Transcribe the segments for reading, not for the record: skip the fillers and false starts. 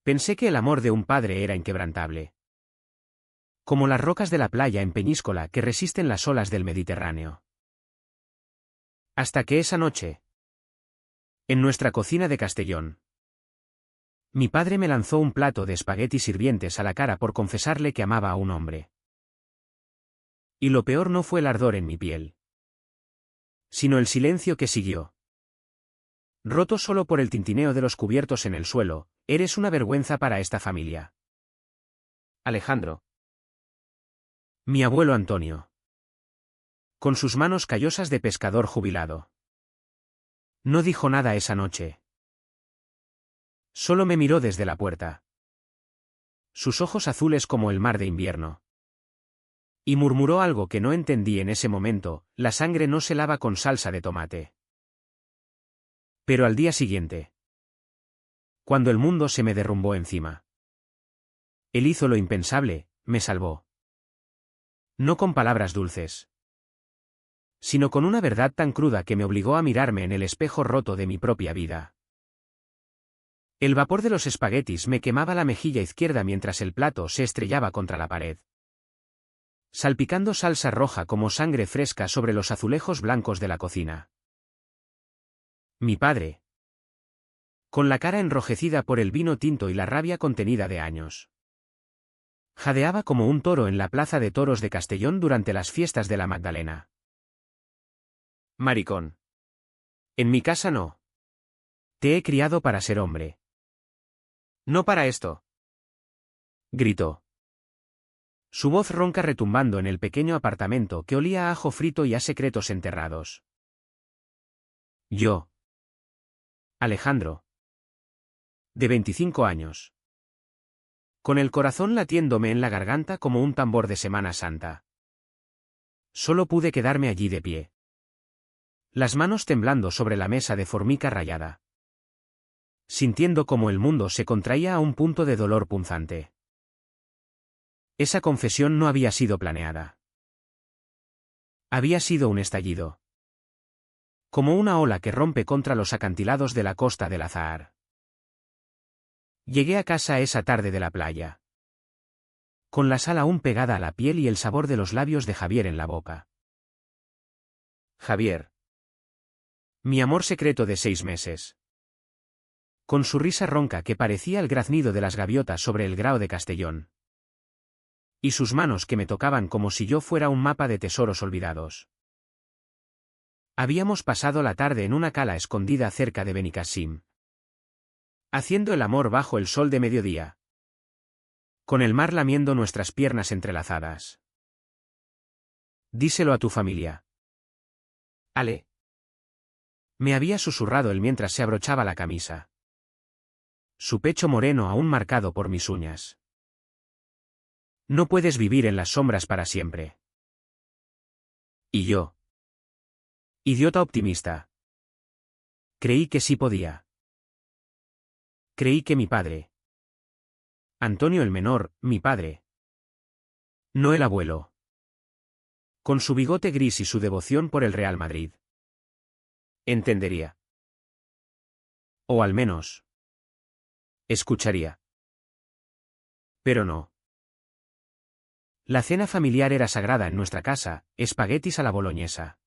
Pensé que el amor de un padre era inquebrantable. Como las rocas de la playa en Peñíscola que resisten las olas del Mediterráneo. Hasta que esa noche, en nuestra cocina de Castellón, mi padre me lanzó un plato de espaguetis hirvientes a la cara por confesarle que amaba a un hombre. Y lo peor no fue el ardor en mi piel, sino el silencio que siguió. Roto solo por el tintineo de los cubiertos en el suelo, eres una vergüenza para esta familia. Alejandro. Mi abuelo Antonio. Con sus manos callosas de pescador jubilado. No dijo nada esa noche. Solo me miró desde la puerta. Sus ojos azules como el mar de invierno. Y murmuró algo que no entendí en ese momento: la sangre no se lava con salsa de tomate. Pero al día siguiente, cuando el mundo se me derrumbó encima, él hizo lo impensable, me salvó. No con palabras dulces, sino con una verdad tan cruda que me obligó a mirarme en el espejo roto de mi propia vida. El vapor de los espaguetis me quemaba la mejilla izquierda mientras el plato se estrellaba contra la pared, salpicando salsa roja como sangre fresca sobre los azulejos blancos de la cocina. Mi padre, con la cara enrojecida por el vino tinto y la rabia contenida de años, jadeaba como un toro en la plaza de toros de Castellón durante las fiestas de la Magdalena. Maricón. En mi casa no. Te he criado para ser hombre. No para esto. Gritó. Su voz ronca retumbando en el pequeño apartamento que olía a ajo frito y a secretos enterrados. Yo. Alejandro. De 25 años. Con el corazón latiéndome en la garganta como un tambor de Semana Santa. Solo pude quedarme allí de pie, las manos temblando sobre la mesa de formica rayada, sintiendo como el mundo se contraía a un punto de dolor punzante. Esa confesión no había sido planeada. Había sido un estallido. Como una ola que rompe contra los acantilados de la costa del Azahar. Llegué a casa esa tarde de la playa, con la sal aún pegada a la piel y el sabor de los labios de Javier en la boca. Javier. Mi amor secreto de 6 meses. Con su risa ronca que parecía el graznido de las gaviotas sobre el Grao de Castellón. Y sus manos que me tocaban como si yo fuera un mapa de tesoros olvidados. Habíamos pasado la tarde en una cala escondida cerca de Benicassim, haciendo el amor bajo el sol de mediodía, con el mar lamiendo nuestras piernas entrelazadas. Díselo a tu familia. Ale. Me había susurrado él mientras se abrochaba la camisa. Su pecho moreno aún marcado por mis uñas. No puedes vivir en las sombras para siempre. Y yo. Idiota optimista. Creí que sí podía. Creí que mi padre. Antonio el menor, mi padre. No el abuelo. Con su bigote gris y su devoción por el Real Madrid. Entendería. O al menos. Escucharía. Pero no. La cena familiar era sagrada en nuestra casa, espaguetis a la boloñesa.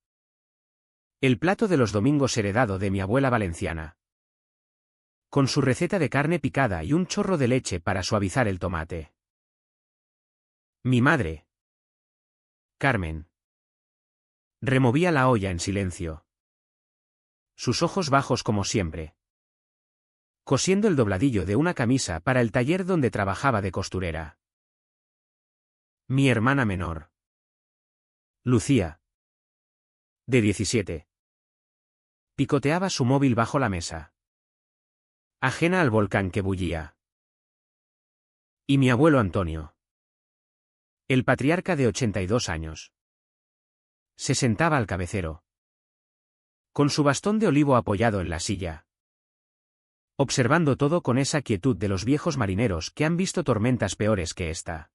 El plato de los domingos heredado de mi abuela valenciana. Con su receta de carne picada y un chorro de leche para suavizar el tomate. Mi madre, Carmen, removía la olla en silencio. Sus ojos bajos como siempre. Cosiendo el dobladillo de una camisa para el taller donde trabajaba de costurera. Mi hermana menor, Lucía, de 17. Picoteaba su móvil bajo la mesa, ajena al volcán que bullía. Y mi abuelo Antonio, el patriarca de 82 años, se sentaba al cabecero, con su bastón de olivo apoyado en la silla, observando todo con esa quietud de los viejos marineros que han visto tormentas peores que esta.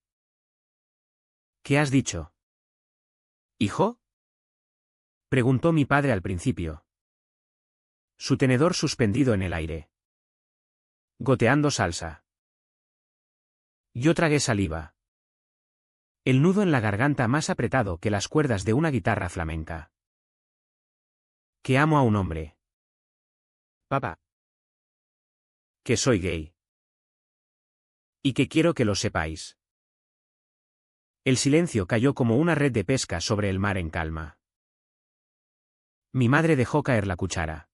¿Qué has dicho? ¿Hijo? Preguntó mi padre al principio. Su tenedor suspendido en el aire, goteando salsa. Yo tragué saliva. El nudo en la garganta más apretado que las cuerdas de una guitarra flamenca. Que amo a un hombre. Papá. Que soy gay. Y que quiero que lo sepáis. El silencio cayó como una red de pesca sobre el mar en calma. Mi madre dejó caer la cuchara.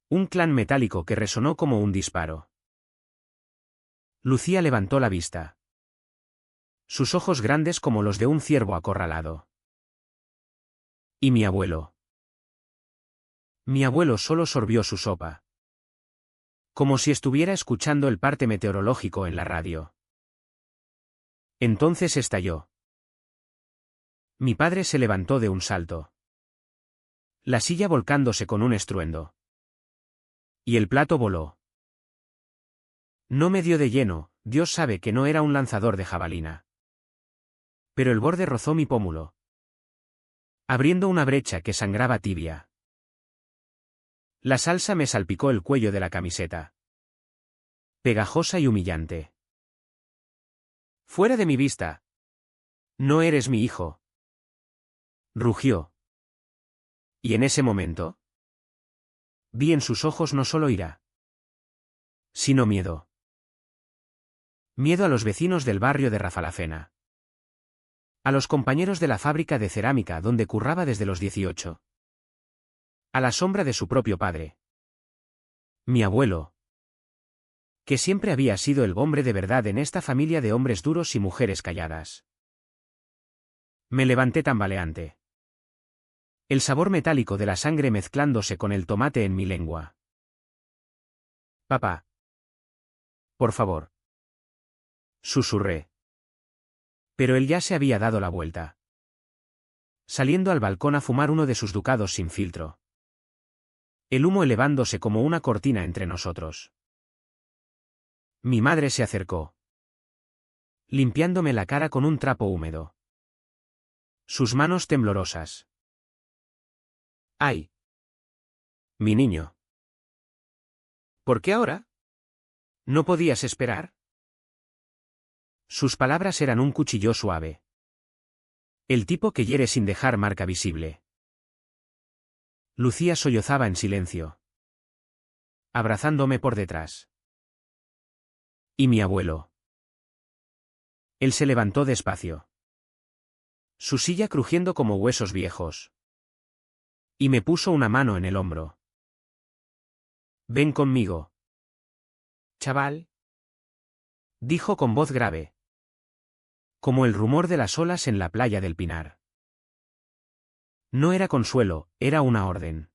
Un clan metálico que resonó como un disparo. Lucía levantó la vista. Sus ojos grandes como los de un ciervo acorralado. ¿Y mi abuelo? Mi abuelo solo sorbió su sopa. Como si estuviera escuchando el parte meteorológico en la radio. Entonces estalló. Mi padre se levantó de un salto. La silla volcándose con un estruendo. Y el plato voló. No me dio de lleno, Dios sabe que no era un lanzador de jabalina. Pero el borde rozó mi pómulo. Abriendo una brecha que sangraba tibia. La salsa me salpicó el cuello de la camiseta. Pegajosa y humillante. Fuera de mi vista. No eres mi hijo. Rugió. Y en ese momento, vi en sus ojos no solo ira, sino miedo. Miedo a los vecinos del barrio de Rafalafena. A los compañeros de la fábrica de cerámica donde curraba desde los 18. A la sombra de su propio padre. Mi abuelo. Que siempre había sido el hombre de verdad en esta familia de hombres duros y mujeres calladas. Me levanté tambaleante. El sabor metálico de la sangre mezclándose con el tomate en mi lengua. Papá. Por favor. Susurré. Pero él ya se había dado la vuelta. Saliendo al balcón a fumar uno de sus ducados sin filtro. El humo elevándose como una cortina entre nosotros. Mi madre se acercó. Limpiándome la cara con un trapo húmedo. Sus manos temblorosas. ¡Ay! Mi niño. ¿Por qué ahora? ¿No podías esperar? Sus palabras eran un cuchillo suave. El tipo que hiere sin dejar marca visible. Lucía sollozaba en silencio. Abrazándome por detrás. ¿Y mi abuelo? Él se levantó despacio. Su silla crujiendo como huesos viejos. Y me puso una mano en el hombro. Ven conmigo. Chaval. Dijo con voz grave. Como el rumor de las olas en la playa del Pinar. No era consuelo, era una orden.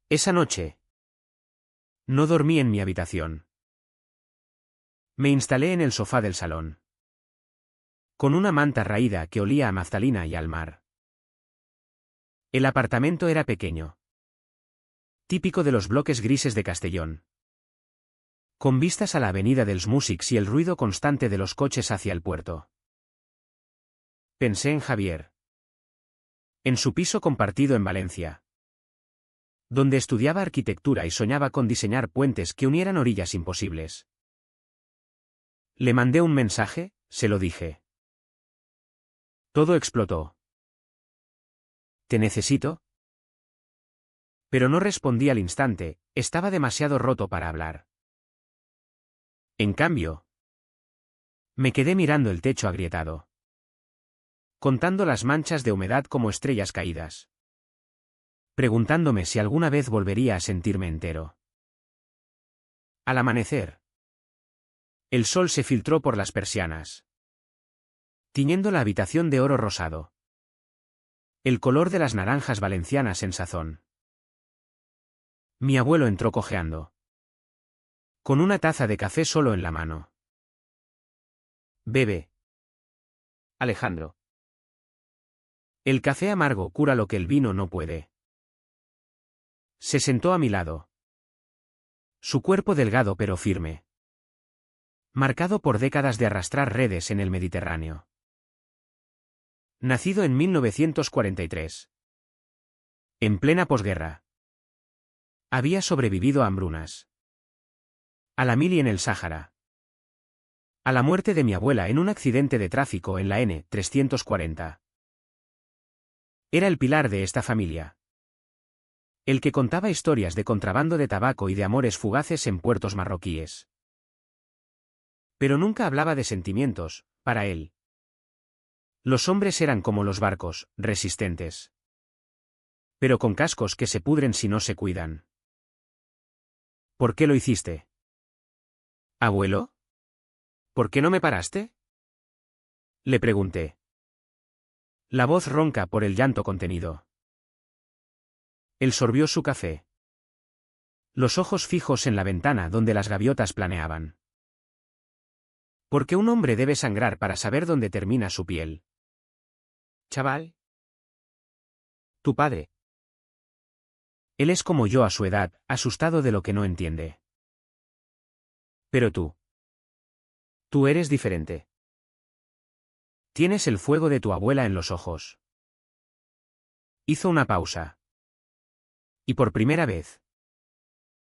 Esa noche. No dormí en mi habitación. Me instalé en el sofá del salón. Con una manta raída que olía a naftalina y al mar. El apartamento era pequeño. Típico de los bloques grises de Castellón. Con vistas a la avenida dels Músics y el ruido constante de los coches hacia el puerto. Pensé en Javier. En su piso compartido en Valencia. Donde estudiaba arquitectura y soñaba con diseñar puentes que unieran orillas imposibles. Le mandé un mensaje, se lo dije. Todo explotó. ¿Te necesito? Pero no respondí al instante, estaba demasiado roto para hablar. En cambio, me quedé mirando el techo agrietado. Contando las manchas de humedad como estrellas caídas. Preguntándome si alguna vez volvería a sentirme entero. Al amanecer. El sol se filtró por las persianas. Tiñendo la habitación de oro rosado. El color de las naranjas valencianas en sazón. Mi abuelo entró cojeando. Con una taza de café solo en la mano. Bebe. Alejandro. El café amargo cura lo que el vino no puede. Se sentó a mi lado. Su cuerpo delgado pero firme. Marcado por décadas de arrastrar redes en el Mediterráneo. Nacido en 1943. En plena posguerra. Había sobrevivido a hambrunas. A la mili en el Sáhara. A la muerte de mi abuela en un accidente de tráfico en la N340. Era el pilar de esta familia. El que contaba historias de contrabando de tabaco y de amores fugaces en puertos marroquíes. Pero nunca hablaba de sentimientos, para él. Los hombres eran como los barcos, resistentes. Pero con cascos que se pudren si no se cuidan. ¿Por qué lo hiciste? ¿Abuelo? ¿Por qué no me paraste? Le pregunté. La voz ronca por el llanto contenido. Él sorbió su café. Los ojos fijos en la ventana donde las gaviotas planeaban. ¿Por qué un hombre debe sangrar para saber dónde termina su piel? Chaval. Tu padre. Él es como yo a su edad, asustado de lo que no entiende. Pero tú. Tú eres diferente. Tienes el fuego de tu abuela en los ojos. Hizo una pausa. Y por primera vez.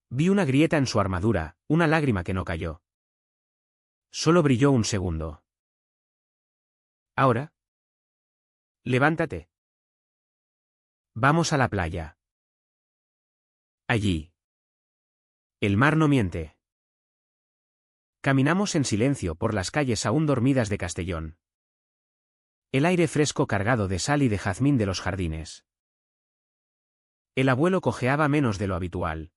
Vi una grieta en su armadura, una lágrima que no cayó. Solo brilló un segundo. Ahora. Levántate. Vamos a la playa. Allí. El mar no miente. Caminamos en silencio por las calles aún dormidas de Castellón. El aire fresco cargado de sal y de jazmín de los jardines. El abuelo cojeaba menos de lo habitual.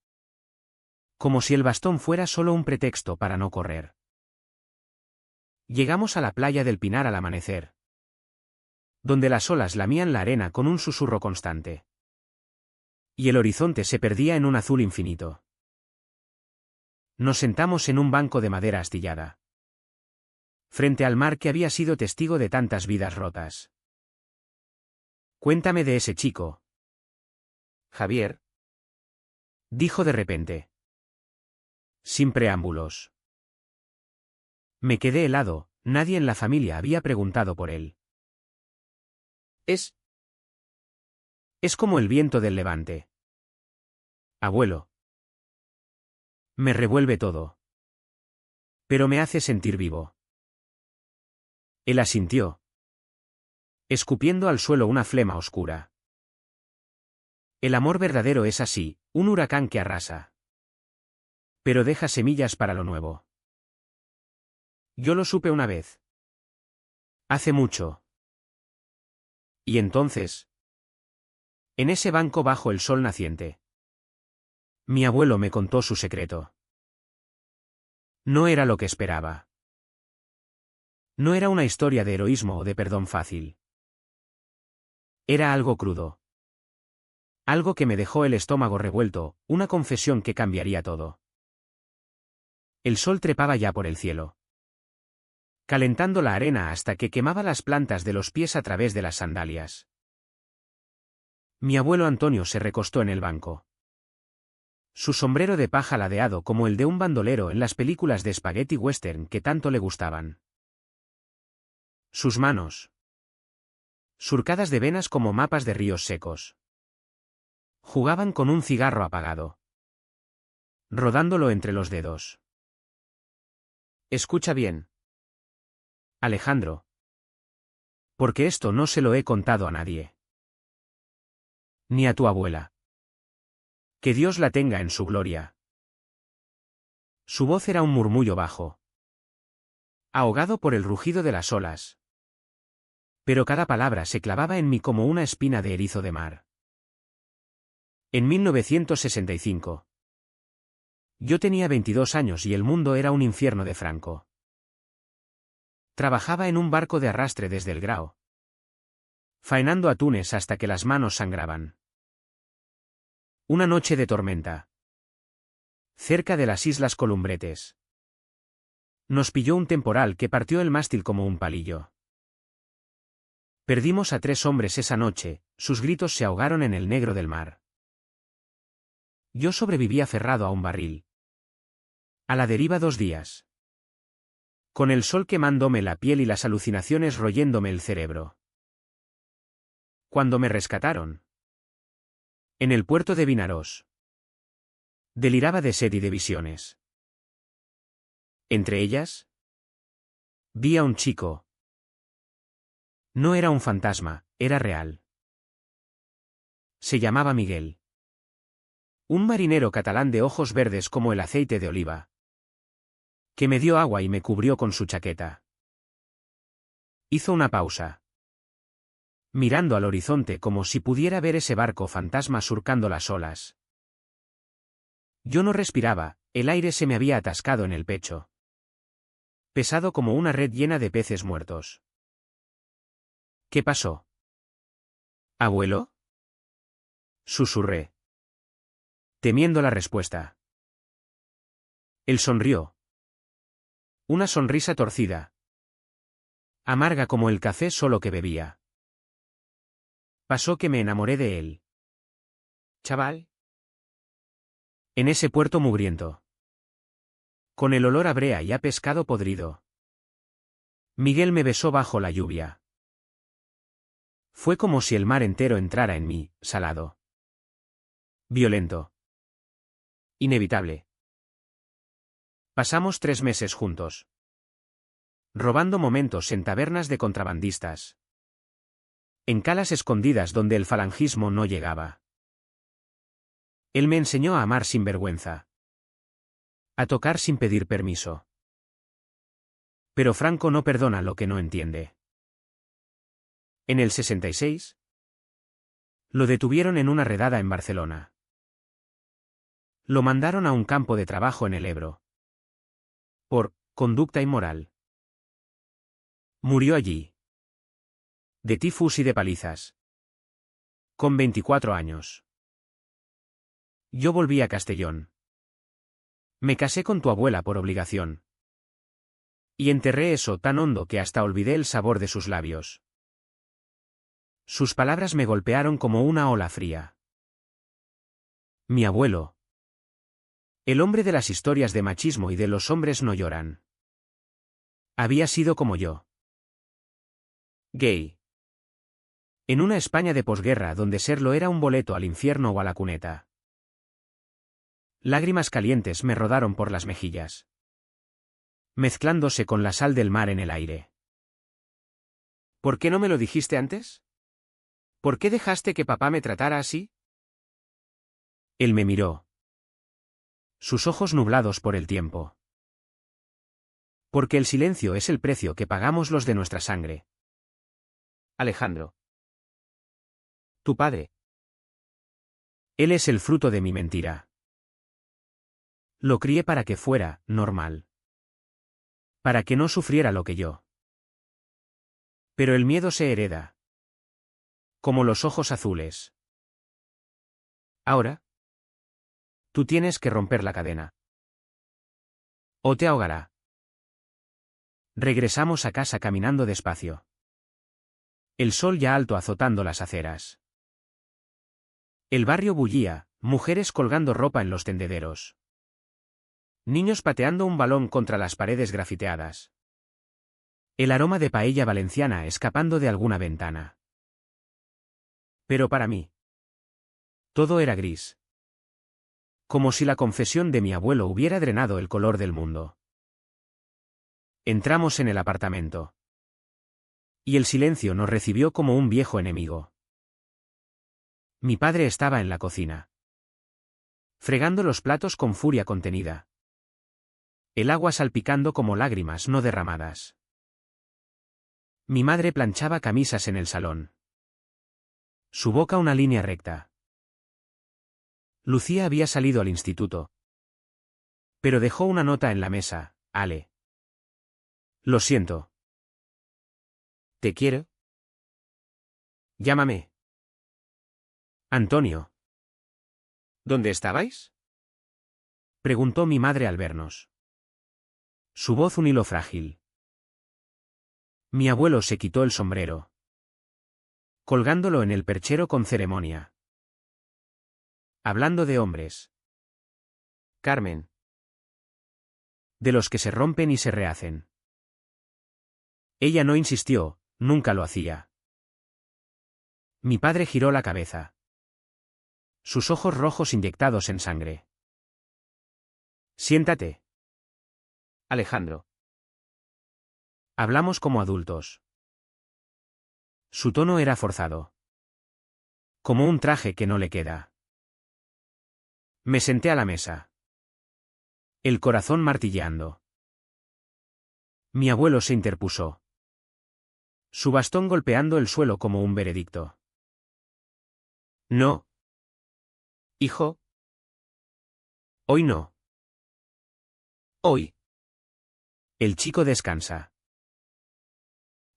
Como si el bastón fuera solo un pretexto para no correr. Llegamos a la playa del Pinar al amanecer. Donde las olas lamían la arena con un susurro constante. Y el horizonte se perdía en un azul infinito. Nos sentamos en un banco de madera astillada. Frente al mar que había sido testigo de tantas vidas rotas. Cuéntame de ese chico. Javier. Dijo de repente. Sin preámbulos. Me quedé helado, nadie en la familia había preguntado por él. Es como el viento del levante. Abuelo. Me revuelve todo. Pero me hace sentir vivo. Él asintió. Escupiendo al suelo una flema oscura. El amor verdadero es así, un huracán que arrasa. Pero deja semillas para lo nuevo. Yo lo supe una vez. Hace mucho. Y entonces. En ese banco bajo el sol naciente. Mi abuelo me contó su secreto. No era lo que esperaba. No era una historia de heroísmo o de perdón fácil. Era algo crudo. Algo que me dejó el estómago revuelto, una confesión que cambiaría todo. El sol trepaba ya por el cielo. Calentando la arena hasta que quemaba las plantas de los pies a través de las sandalias. Mi abuelo Antonio se recostó en el banco. Su sombrero de paja ladeado como el de un bandolero en las películas de spaghetti western que tanto le gustaban. Sus manos. Surcadas de venas como mapas de ríos secos. Jugaban con un cigarro apagado. Rodándolo entre los dedos. Escucha bien. Alejandro. Porque esto no se lo he contado a nadie. Ni a tu abuela. Que Dios la tenga en su gloria. Su voz era un murmullo bajo. Ahogado por el rugido de las olas. Pero cada palabra se clavaba en mí como una espina de erizo de mar. En 1965. Yo tenía 22 años y el mundo era un infierno de Franco. Trabajaba en un barco de arrastre desde el Grao. Faenando atunes hasta que las manos sangraban. Una noche de tormenta. Cerca de las Islas Columbretes. Nos pilló un temporal que partió el mástil como un palillo. Perdimos a 3 hombres esa noche, sus gritos se ahogaron en el negro del mar. Yo sobreviví aferrado a un barril. A la deriva 2 días. Con el sol quemándome la piel y las alucinaciones royéndome el cerebro. Cuando me rescataron. En el puerto de Vinarós. Deliraba de sed y de visiones. Entre ellas. Vi a un chico. No era un fantasma, era real. Se llamaba Miguel. Un marinero catalán de ojos verdes como el aceite de oliva. Que me dio agua y me cubrió con su chaqueta. Hizo una pausa. Mirando al horizonte como si pudiera ver ese barco fantasma surcando las olas. Yo no respiraba, el aire se me había atascado en el pecho. Pesado como una red llena de peces muertos. ¿Qué pasó? ¿Abuelo? Susurré. Temiendo la respuesta. Él sonrió. Una sonrisa torcida. Amarga como el café solo que bebía. Pasó que me enamoré de él. Chaval. En ese puerto mugriento. Con el olor a brea y a pescado podrido. Miguel me besó bajo la lluvia. Fue como si el mar entero entrara en mí, salado. Violento. Inevitable. Pasamos 3 meses juntos. Robando momentos en tabernas de contrabandistas. En calas escondidas donde el falangismo no llegaba. Él me enseñó a amar sin vergüenza. A tocar sin pedir permiso. Pero Franco no perdona lo que no entiende. En el 66. Lo detuvieron en una redada en Barcelona. Lo mandaron a un campo de trabajo en el Ebro. Por conducta inmoral. Murió allí. De tifus y de palizas. Con 24 años. Yo volví a Castellón. Me casé con tu abuela por obligación. Y enterré eso tan hondo que hasta olvidé el sabor de sus labios. Sus palabras me golpearon como una ola fría. Mi abuelo. El hombre de las historias de machismo y de los hombres no lloran. Había sido como yo. Gay. En una España de posguerra donde serlo era un boleto al infierno o a la cuneta. Lágrimas calientes me rodaron por las mejillas. Mezclándose con la sal del mar en el aire. ¿Por qué no me lo dijiste antes? ¿Por qué dejaste que papá me tratara así? Él me miró. Sus ojos nublados por el tiempo. Porque el silencio es el precio que pagamos los de nuestra sangre. Alejandro. Tu padre. Él es el fruto de mi mentira. Lo crié para que fuera normal. Para que no sufriera lo que yo. Pero el miedo se hereda. Como los ojos azules. Ahora. Tú tienes que romper la cadena. O te ahogará. Regresamos a casa caminando despacio. El sol ya alto azotando las aceras. El barrio bullía, mujeres colgando ropa en los tendederos. Niños pateando un balón contra las paredes grafiteadas. El aroma de paella valenciana escapando de alguna ventana. Pero para mí. Todo era gris. Como si la confesión de mi abuelo hubiera drenado el color del mundo. Entramos en el apartamento. Y el silencio nos recibió como un viejo enemigo. Mi padre estaba en la cocina. Fregando los platos con furia contenida. El agua salpicando como lágrimas no derramadas. Mi madre planchaba camisas en el salón. Su boca una línea recta. Lucía había salido al instituto. Pero dejó una nota en la mesa, Ale. Lo siento. ¿Te quiero? Llámame. Antonio. ¿Dónde estabais? Preguntó mi madre al vernos. Su voz un hilo frágil. Mi abuelo se quitó el sombrero. Colgándolo en el perchero con ceremonia. Hablando de hombres. Carmen. De los que se rompen y se rehacen. Ella no insistió, nunca lo hacía. Mi padre giró la cabeza. Sus ojos rojos inyectados en sangre. Siéntate. Alejandro. Hablamos como adultos. Su tono era forzado. Como un traje que no le queda. Me senté a la mesa. El corazón martilleando. Mi abuelo se interpuso. Su bastón golpeando el suelo como un veredicto. No. Hijo. Hoy no. Hoy. El chico descansa.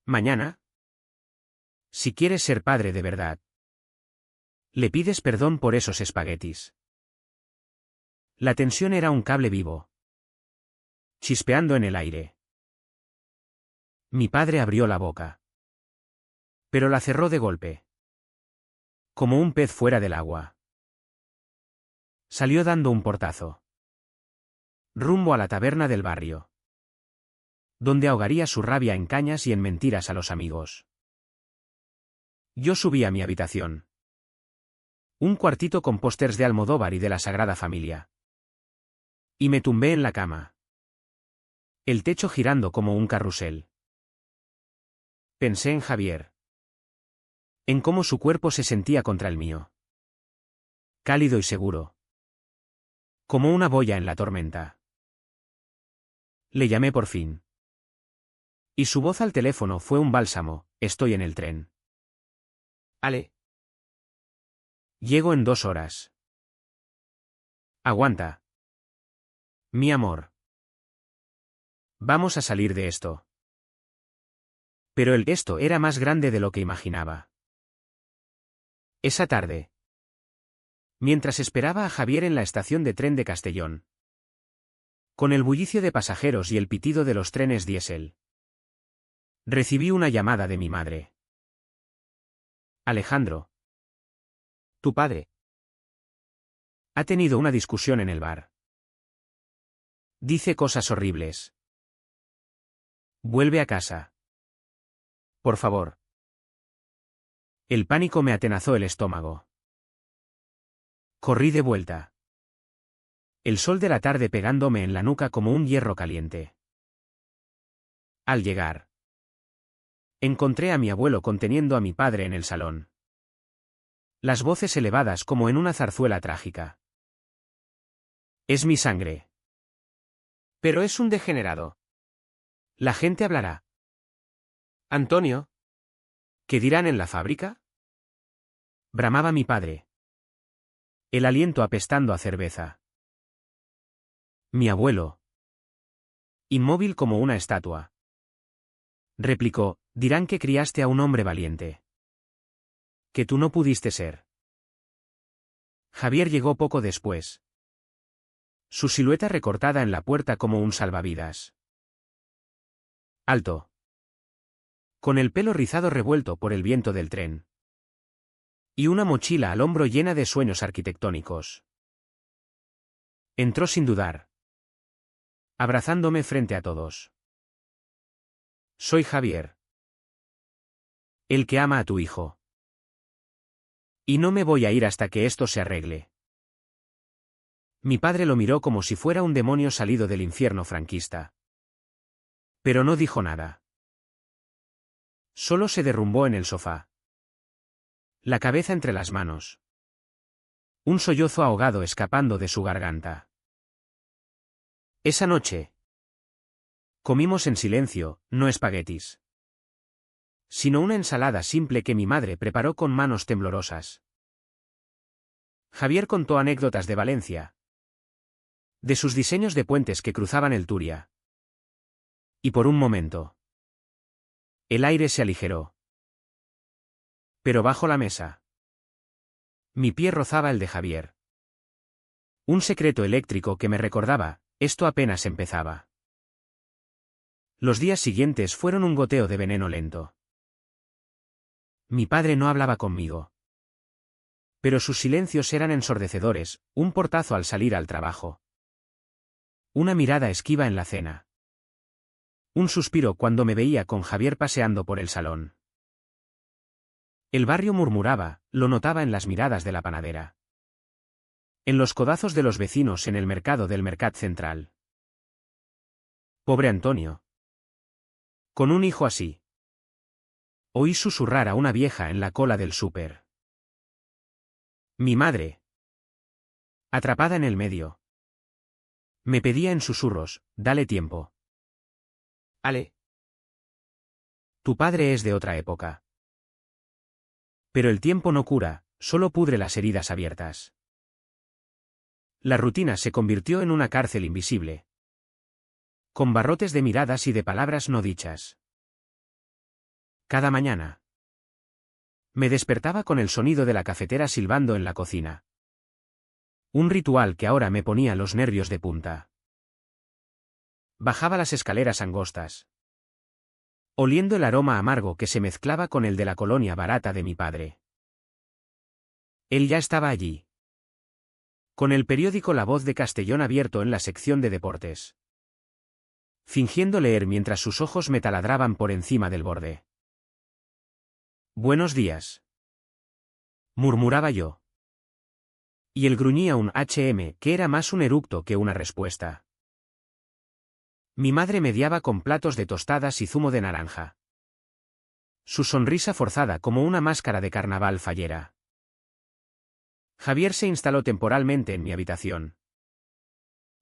Mañana. Si quieres ser padre de verdad. Le pides perdón por esos espaguetis. La tensión era un cable vivo. Chispeando en el aire. Mi padre abrió la boca. Pero la cerró de golpe. Como un pez fuera del agua. Salió dando un portazo. Rumbo a la taberna del barrio. Donde ahogaría su rabia en cañas y en mentiras a los amigos. Yo subí a mi habitación. Un cuartito con pósters de Almodóvar y de la Sagrada Familia. Y me tumbé en la cama. El techo girando como un carrusel. Pensé en Javier. En cómo su cuerpo se sentía contra el mío. Cálido y seguro. Como una boya en la tormenta. Le llamé por fin. Y su voz al teléfono fue un bálsamo: estoy en el tren. Ale. Llego en 2 horas. Aguanta. Mi amor. Vamos a salir de esto. Pero el esto era más grande de lo que imaginaba. Esa tarde. Mientras esperaba a Javier en la estación de tren de Castellón. Con el bullicio de pasajeros y el pitido de los trenes diésel. Recibí una llamada de mi madre. Alejandro. Tu padre. Ha tenido una discusión en el bar. Dice cosas horribles. Vuelve a casa. Por favor. El pánico me atenazó el estómago. Corrí de vuelta. El sol de la tarde pegándome en la nuca como un hierro caliente. Al llegar. Encontré a mi abuelo conteniendo a mi padre en el salón. Las voces elevadas como en una zarzuela trágica. Es mi sangre. Pero es un degenerado. La gente hablará. Antonio. ¿Qué dirán en la fábrica? Bramaba mi padre. El aliento apestando a cerveza. Mi abuelo. Inmóvil como una estatua. Replicó: dirán que criaste a un hombre valiente. Que tú no pudiste ser. Javier llegó poco después. Su silueta recortada en la puerta como un salvavidas. Alto. Con el pelo rizado revuelto por el viento del tren. Y una mochila al hombro llena de sueños arquitectónicos. Entró sin dudar. Abrazándome frente a todos. Soy Javier. El que ama a tu hijo. Y no me voy a ir hasta que esto se arregle. Mi padre lo miró como si fuera un demonio salido del infierno franquista. Pero no dijo nada. Solo se derrumbó en el sofá. La cabeza entre las manos. Un sollozo ahogado escapando de su garganta. Esa noche. Comimos en silencio, no espaguetis. Sino una ensalada simple que mi madre preparó con manos temblorosas. Javier contó anécdotas de Valencia. De sus diseños de puentes que cruzaban el Turia. Y por un momento. El aire se aligeró. Pero bajo la mesa. Mi pie rozaba el de Javier. Un secreto eléctrico que me recordaba: esto apenas empezaba. Los días siguientes fueron un goteo de veneno lento. Mi padre no hablaba conmigo. Pero sus silencios eran ensordecedores: un portazo al salir al trabajo. Una mirada esquiva en la cena. Un suspiro cuando me veía con Javier paseando por el salón. El barrio murmuraba, lo notaba en las miradas de la panadera. En los codazos de los vecinos en el mercado del Mercat Central. Pobre Antonio. Con un hijo así. Oí susurrar a una vieja en la cola del súper. Mi madre. Atrapada en el medio. Me pedía en susurros, dale tiempo. Ale. Tu padre es de otra época. Pero el tiempo no cura, solo pudre las heridas abiertas. La rutina se convirtió en una cárcel invisible. Con barrotes de miradas y de palabras no dichas. Cada mañana. Me despertaba con el sonido de la cafetera silbando en la cocina. Un ritual que ahora me ponía los nervios de punta. Bajaba las escaleras angostas, oliendo el aroma amargo que se mezclaba con el de la colonia barata de mi padre. Él ya estaba allí. Con el periódico La Voz de Castellón abierto en la sección de deportes. Fingiendo leer mientras sus ojos me taladraban por encima del borde. Buenos días. Murmuraba yo. Y él gruñía un que era más un eructo que una respuesta. Mi madre mediaba con platos de tostadas y zumo de naranja. Su sonrisa forzada como una máscara de carnaval fallera. Javier se instaló temporalmente en mi habitación.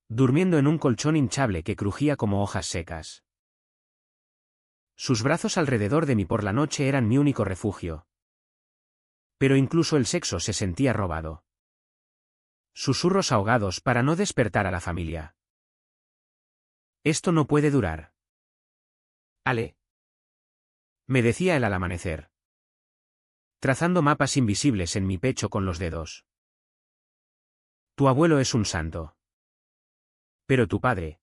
Durmiendo en un colchón hinchable que crujía como hojas secas. Sus brazos alrededor de mí por la noche eran mi único refugio. Pero incluso el sexo se sentía robado. Susurros ahogados para no despertar a la familia. Esto no puede durar. Ale. Me decía él al amanecer. Trazando mapas invisibles en mi pecho con los dedos. Tu abuelo es un santo. Pero tu padre.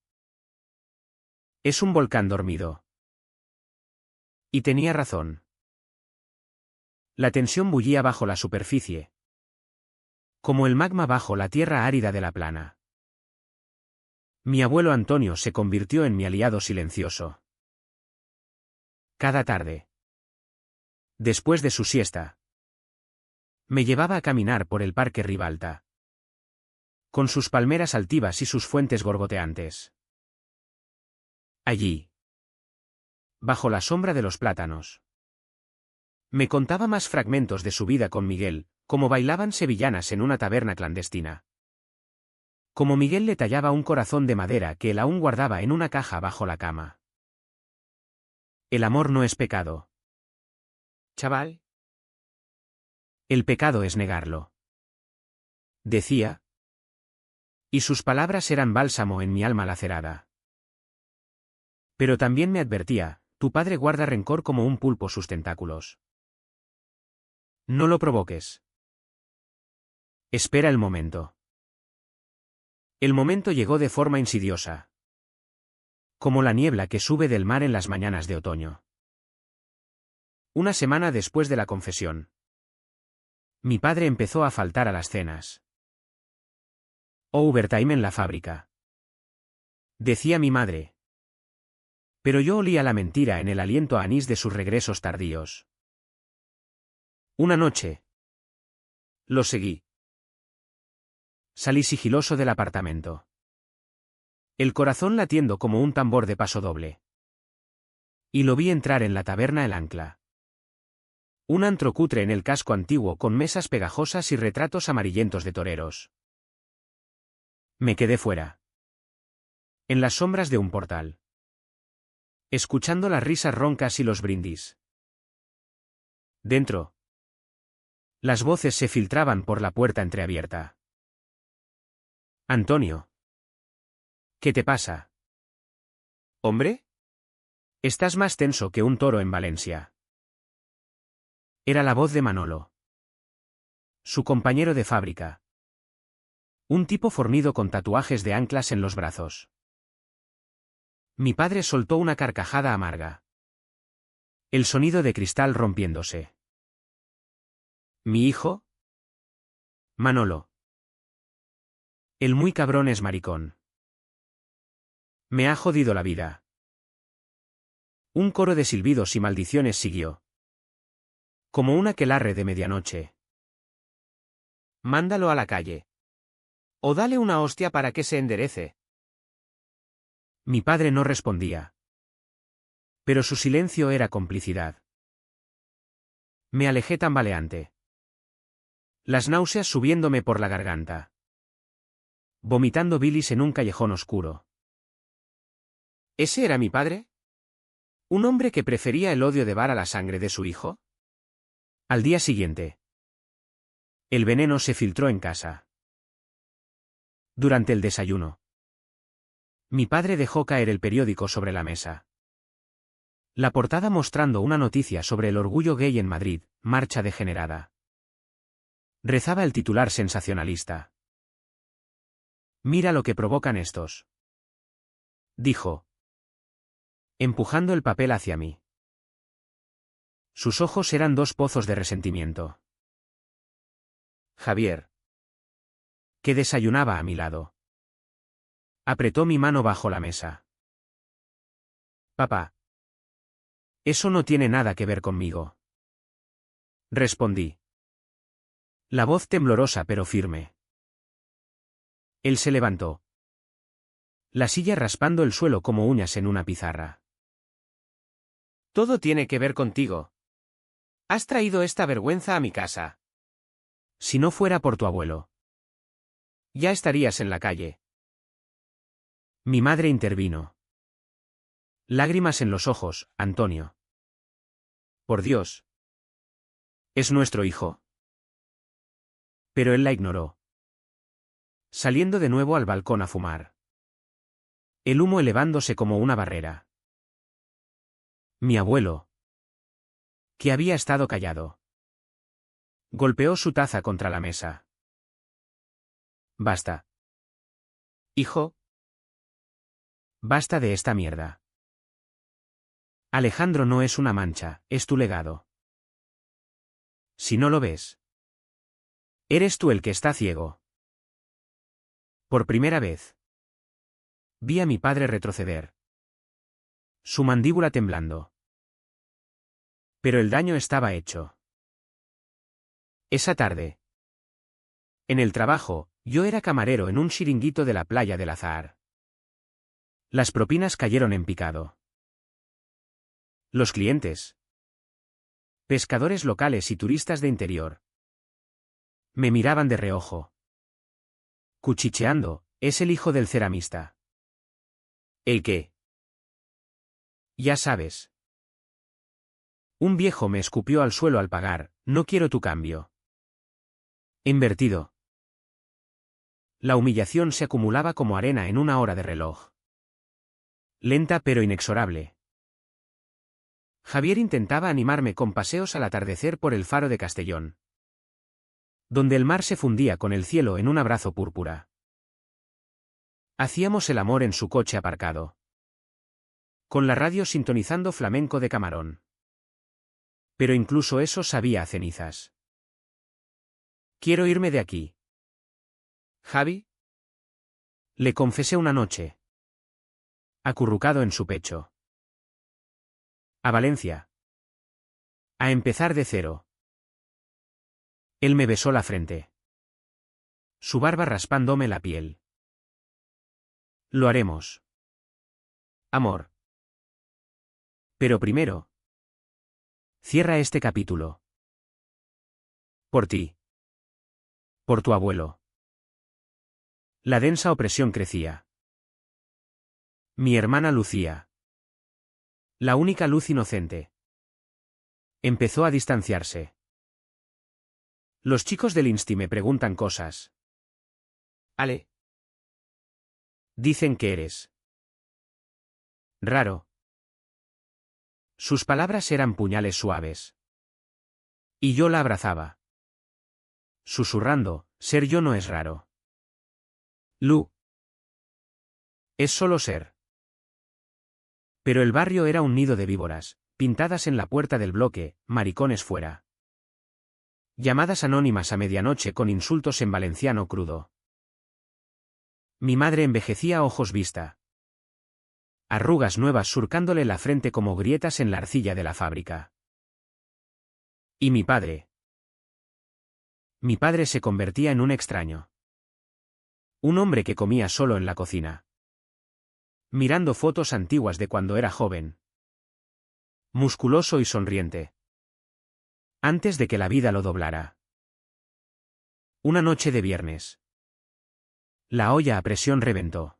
Es un volcán dormido. Y tenía razón. La tensión bullía bajo la superficie. Como el magma bajo la tierra árida de la plana. Mi abuelo Antonio se convirtió en mi aliado silencioso. Cada tarde. Después de su siesta. Me llevaba a caminar por el parque Ribalta. Con sus palmeras altivas y sus fuentes gorgoteantes. Allí. Bajo la sombra de los plátanos. Me contaba más fragmentos de su vida con Miguel, como bailaban sevillanas en una taberna clandestina. Como Miguel le tallaba un corazón de madera que él aún guardaba en una caja bajo la cama. El amor no es pecado. Chaval. El pecado es negarlo. Decía. Y sus palabras eran bálsamo en mi alma lacerada. Pero también me advertía, tu padre guarda rencor como un pulpo sus tentáculos. No lo provoques. Espera el momento. El momento llegó de forma insidiosa. Como la niebla que sube del mar en las mañanas de otoño. Una semana después de la confesión. Mi padre empezó a faltar a las cenas. Overtime en la fábrica. Decía mi madre. Pero yo olía la mentira en el aliento a anís de sus regresos tardíos. Una noche. Lo seguí. Salí sigiloso del apartamento. El corazón latiendo como un tambor de paso doble. Y lo vi entrar en la taberna El Ancla. Un antro cutre en el casco antiguo con mesas pegajosas y retratos amarillentos de toreros. Me quedé fuera. En las sombras de un portal. Escuchando las risas roncas y los brindis. Dentro. Las voces se filtraban por la puerta entreabierta. Antonio. ¿Qué te pasa? ¿Hombre? Estás más tenso que un toro en Valencia. Era la voz de Manolo. Su compañero de fábrica. Un tipo fornido con tatuajes de anclas en los brazos. Mi padre soltó una carcajada amarga. El sonido de cristal rompiéndose. ¿Mi hijo? Manolo. El muy cabrón es maricón. Me ha jodido la vida. Un coro de silbidos y maldiciones siguió. Como un aquelarre de medianoche. Mándalo a la calle. O dale una hostia para que se enderece. Mi padre no respondía. Pero su silencio era complicidad. Me alejé tambaleante. Las náuseas subiéndome por la garganta. Vomitando bilis en un callejón oscuro. ¿Ese era mi padre? ¿Un hombre que prefería el odio de Bar a la sangre de su hijo? Al día siguiente. El veneno se filtró en casa. Durante el desayuno. Mi padre dejó caer el periódico sobre la mesa. La portada mostrando una noticia sobre el orgullo gay en Madrid, marcha degenerada. Rezaba el titular sensacionalista. Mira lo que provocan estos. Dijo. Empujando el papel hacia mí. Sus ojos eran dos pozos de resentimiento. Javier. Que desayunaba a mi lado. Apretó mi mano bajo la mesa. Papá. Eso no tiene nada que ver conmigo. Respondí. La voz temblorosa pero firme. Él se levantó. La silla raspando el suelo como uñas en una pizarra. Todo tiene que ver contigo. Has traído esta vergüenza a mi casa. Si no fuera por tu abuelo. Ya estarías en la calle. Mi madre intervino. Lágrimas en los ojos, Antonio. Por Dios. Es nuestro hijo. Pero él la ignoró. Saliendo de nuevo al balcón a fumar. El humo elevándose como una barrera. Mi abuelo. Que había estado callado. Golpeó su taza contra la mesa. Basta. Hijo. Basta de esta mierda. Alejandro no es una mancha, es tu legado. Si no lo ves. Eres tú el que está ciego. Por primera vez. Vi a mi padre retroceder. Su mandíbula temblando. Pero el daño estaba hecho. Esa tarde. En el trabajo, yo era camarero en un chiringuito de la playa del Azahar. Las propinas cayeron en picado. Los clientes. Pescadores locales y turistas de interior. Me miraban de reojo. Cuchicheando, es el hijo del ceramista. ¿El qué? Ya sabes. Un viejo me escupió al suelo al pagar, no quiero tu cambio. Invertido. La humillación se acumulaba como arena en una hora de reloj. Lenta pero inexorable. Javier intentaba animarme con paseos al atardecer por el faro de Castellón. Donde el mar se fundía con el cielo en un abrazo púrpura. Hacíamos el amor en su coche aparcado. Con la radio sintonizando flamenco de Camarón. Pero incluso eso sabía a cenizas. Quiero irme de aquí. ¿Javi? Le confesé una noche. Acurrucado en su pecho. A Valencia. A empezar de cero. Él me besó la frente. Su barba raspándome la piel. Lo haremos. Amor. Pero primero. Cierra este capítulo. Por ti. Por tu abuelo. La densa opresión crecía. Mi hermana Lucía. La única luz inocente. Empezó a distanciarse. Los chicos del Insti me preguntan cosas. Ale. Dicen que eres. Raro. Sus palabras eran puñales suaves. Y yo la abrazaba. Susurrando, ser yo no es raro. Lu. Es solo ser. Pero el barrio era un nido de víboras, pintadas en la puerta del bloque, maricones fuera. Llamadas anónimas a medianoche con insultos en valenciano crudo. Mi madre envejecía a ojos vista. Arrugas nuevas surcándole la frente como grietas en la arcilla de la fábrica. Y mi padre. Mi padre se convertía en un extraño. Un hombre que comía solo en la cocina. Mirando fotos antiguas de cuando era joven. musculoso y sonriente. Antes de que la vida lo doblara. Una noche de viernes. La olla a presión reventó.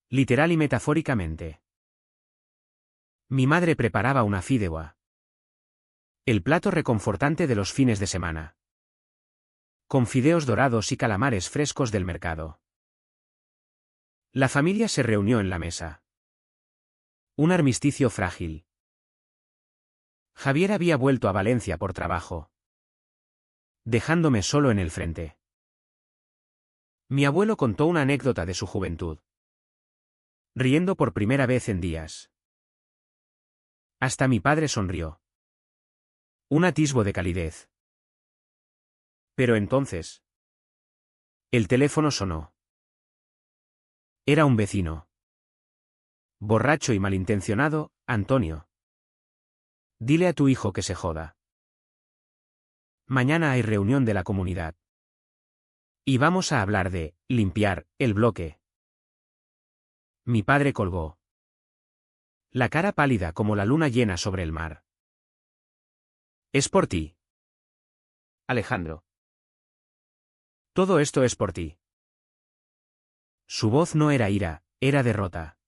Literal y metafóricamente. Mi madre preparaba una fideuà. El plato reconfortante de los fines de semana. Con fideos dorados y calamares frescos del mercado. La familia se reunió en la mesa. Un armisticio frágil. Javier había vuelto a Valencia por trabajo, dejándome solo en el frente. Mi abuelo contó una anécdota de su juventud, riendo por primera vez en días. Hasta mi padre sonrió. Un atisbo de calidez. Pero entonces, el teléfono sonó. Era un vecino. Borracho y malintencionado, Antonio. Dile a tu hijo que se joda. Mañana hay reunión de la comunidad. Y vamos a hablar de limpiar el bloque. Mi padre colgó. La cara pálida como la luna llena sobre el mar. Es por ti, Alejandro. Todo esto es por ti. Su voz no era ira, era derrota.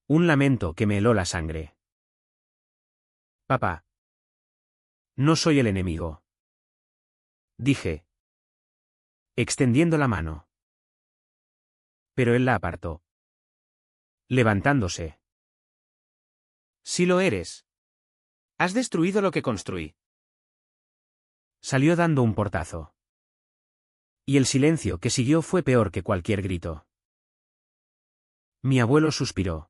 Un lamento que me heló la sangre. Papá. No soy el enemigo. Dije, extendiendo la mano. Pero él la apartó. Levantándose. Sí lo eres. Has destruido lo que construí. Salió dando un portazo. Y el silencio que siguió fue peor que cualquier grito. Mi abuelo suspiró.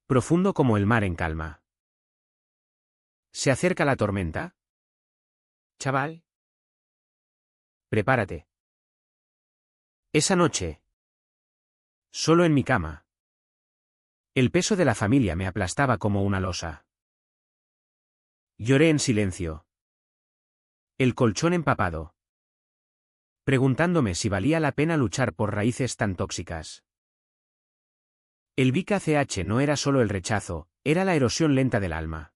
Profundo como el mar en calma. ¿Se acerca la tormenta? Chaval. Prepárate. Esa noche. Solo en mi cama. El peso de la familia me aplastaba como una losa. Lloré en silencio. El colchón empapado. Preguntándome si valía la pena luchar por raíces tan tóxicas. El VIH no era solo el rechazo, era la erosión lenta del alma.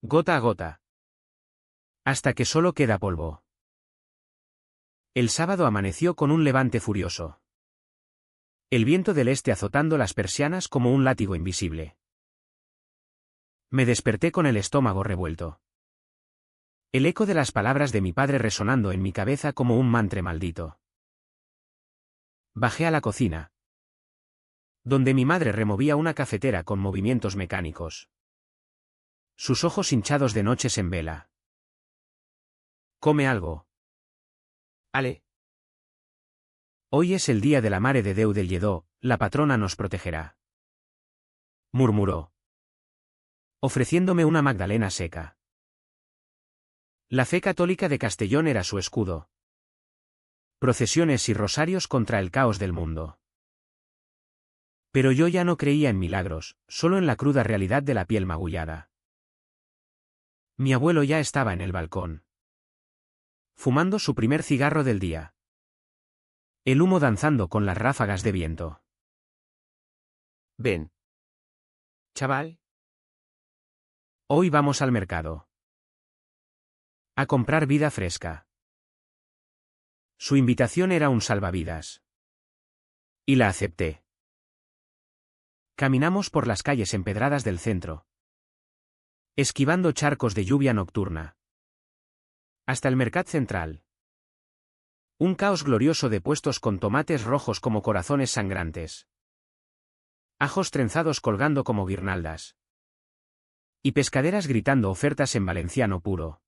Gota a gota. Hasta que solo queda polvo. El sábado amaneció con un levante furioso. El viento del este azotando las persianas como un látigo invisible. Me desperté con el estómago revuelto. El eco de las palabras de mi padre resonando en mi cabeza como un mantre maldito. Bajé a la cocina, donde mi madre removía una cafetera con movimientos mecánicos. Sus ojos hinchados de noches en vela. Come algo. Ale. Hoy es el día de la Mare de Déu del Lledó, la patrona nos protegerá. Murmuró, ofreciéndome una magdalena seca. La fe católica de Castellón era su escudo. Procesiones y rosarios contra el caos del mundo. Pero yo ya no creía en milagros, solo en la cruda realidad de la piel magullada. Mi abuelo ya estaba en el balcón, fumando su primer cigarro del día. El humo danzando con las ráfagas de viento. Ven. Chaval. Hoy vamos al mercado. A comprar vida fresca. Su invitación era un salvavidas. Y la acepté. Caminamos por las calles empedradas del centro, esquivando charcos de lluvia nocturna. Hasta el Mercat Central. Un caos glorioso de puestos con tomates rojos como corazones sangrantes. Ajos trenzados colgando como guirnaldas. Y pescaderas gritando ofertas en valenciano puro.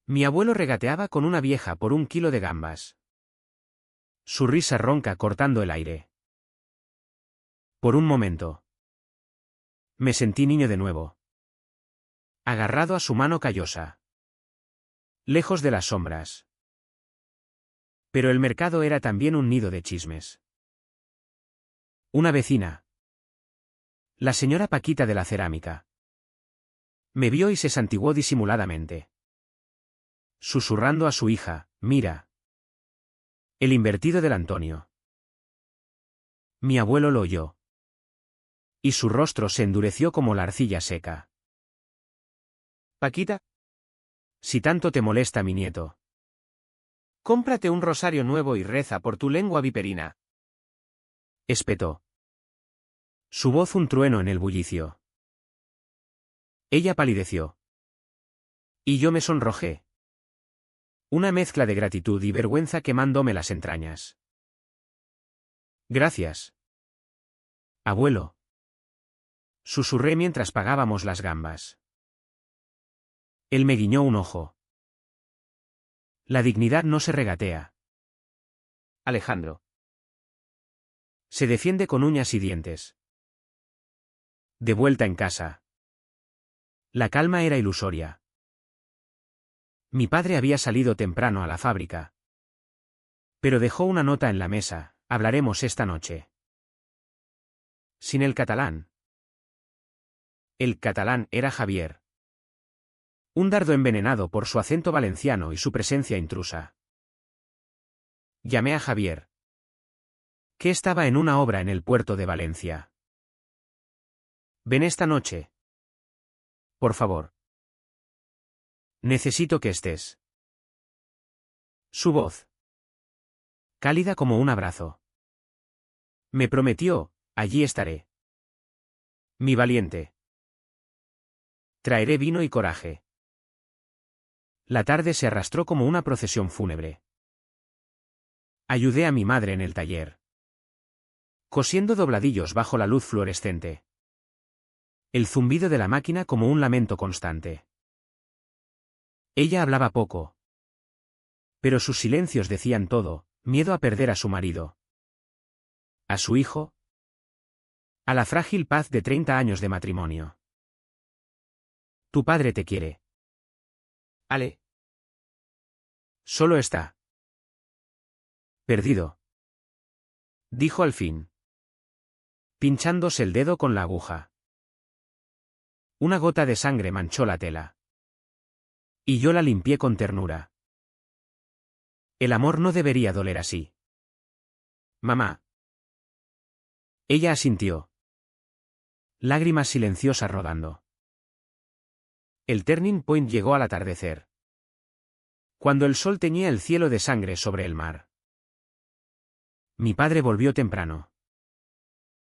Mi abuelo regateaba con una vieja por 1 kilo de gambas. Su risa ronca cortando el aire. Por un momento. Me sentí niño de nuevo. Agarrado a su mano callosa. Lejos de las sombras. Pero el mercado era también un nido de chismes. Una vecina. La señora Paquita de la cerámica. Me vio y se santiguó disimuladamente. Susurrando a su hija, mira. El invertido del Antonio. Mi abuelo lo oyó. Y su rostro se endureció como la arcilla seca. Paquita, Si tanto te molesta mi nieto. cómprate un rosario nuevo y reza por tu lengua viperina. Espetó. Su voz un trueno en el bullicio. Ella palideció. Y yo me sonrojé. Una mezcla de gratitud y vergüenza quemándome las entrañas. Gracias. Abuelo. Susurré mientras pagábamos las gambas. Él me guiñó un ojo. La dignidad no se regatea. Alejandro. Se defiende con uñas y dientes. De vuelta en casa. La calma era ilusoria. Mi padre había salido temprano a la fábrica. Pero dejó una nota en la mesa: hablaremos esta noche. Sin el catalán. El catalán era Javier. Un dardo envenenado por su acento valenciano y su presencia intrusa. Llamé a Javier, que estaba en una obra en el puerto de Valencia. Ven esta noche. Por favor. Necesito que estés. Su voz. Cálida como un abrazo. Me prometió: allí estaré. Mi valiente. Traeré vino y coraje. La tarde se arrastró como una procesión fúnebre. Ayudé a mi madre en el taller, cosiendo dobladillos bajo la luz fluorescente. El zumbido de la máquina como un lamento constante. Ella hablaba poco. Pero sus silencios decían todo: miedo a perder a su marido. A su hijo. A la frágil paz de 30 años de matrimonio. Tu padre te quiere. Ale. Solo está perdido, dijo al fin, pinchándose el dedo con la aguja. Una gota de sangre manchó la tela. Y yo la limpié con ternura. El amor no debería doler así. Mamá. Ella asintió. Lágrimas silenciosas rodando. El turning point llegó al atardecer, cuando el sol teñía el cielo de sangre sobre el mar. Mi padre volvió temprano,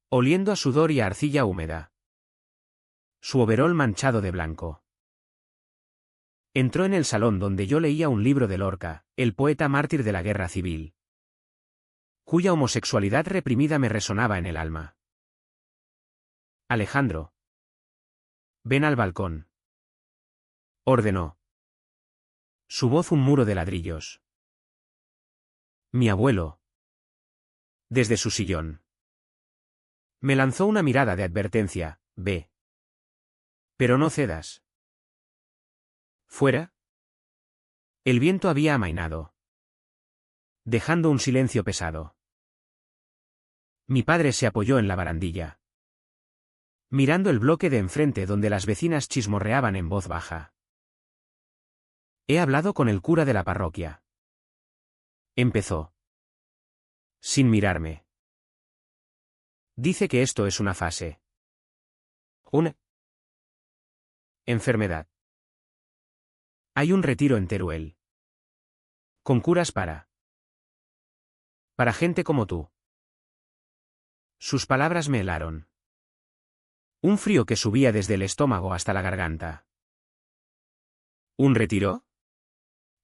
oliendo a sudor y a arcilla húmeda. Su overol manchado de blanco. Entró en el salón donde yo leía un libro de Lorca, el poeta mártir de la guerra civil, cuya homosexualidad reprimida me resonaba en el alma. Alejandro. Ven al balcón. Ordenó. Su voz un muro de ladrillos. Mi abuelo. Desde su sillón. Me lanzó una mirada de advertencia: ve. Pero no cedas. ¿Fuera? El viento había amainado, dejando un silencio pesado. Mi padre se apoyó en la barandilla, mirando el bloque de enfrente donde las vecinas chismorreaban en voz baja. He hablado con el cura de la parroquia. Empezó. Sin mirarme. Dice que esto es una fase. Una enfermedad. Hay un retiro en Teruel. Con curas para gente como tú. Sus palabras me helaron. Un frío que subía desde el estómago hasta la garganta. ¿Un retiro?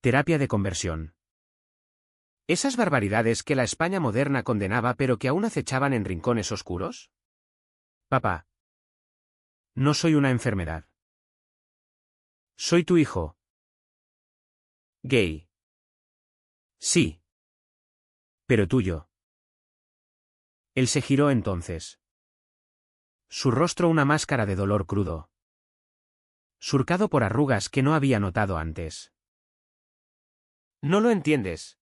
Terapia de conversión. ¿Esas barbaridades que la España moderna condenaba pero que aún acechaban en rincones oscuros? Papá. No soy una enfermedad. Soy tu hijo. Gay. Sí. Pero tuyo. Él se giró entonces. Su rostro una máscara de dolor crudo, surcado por arrugas que no había notado antes. No lo entiendes.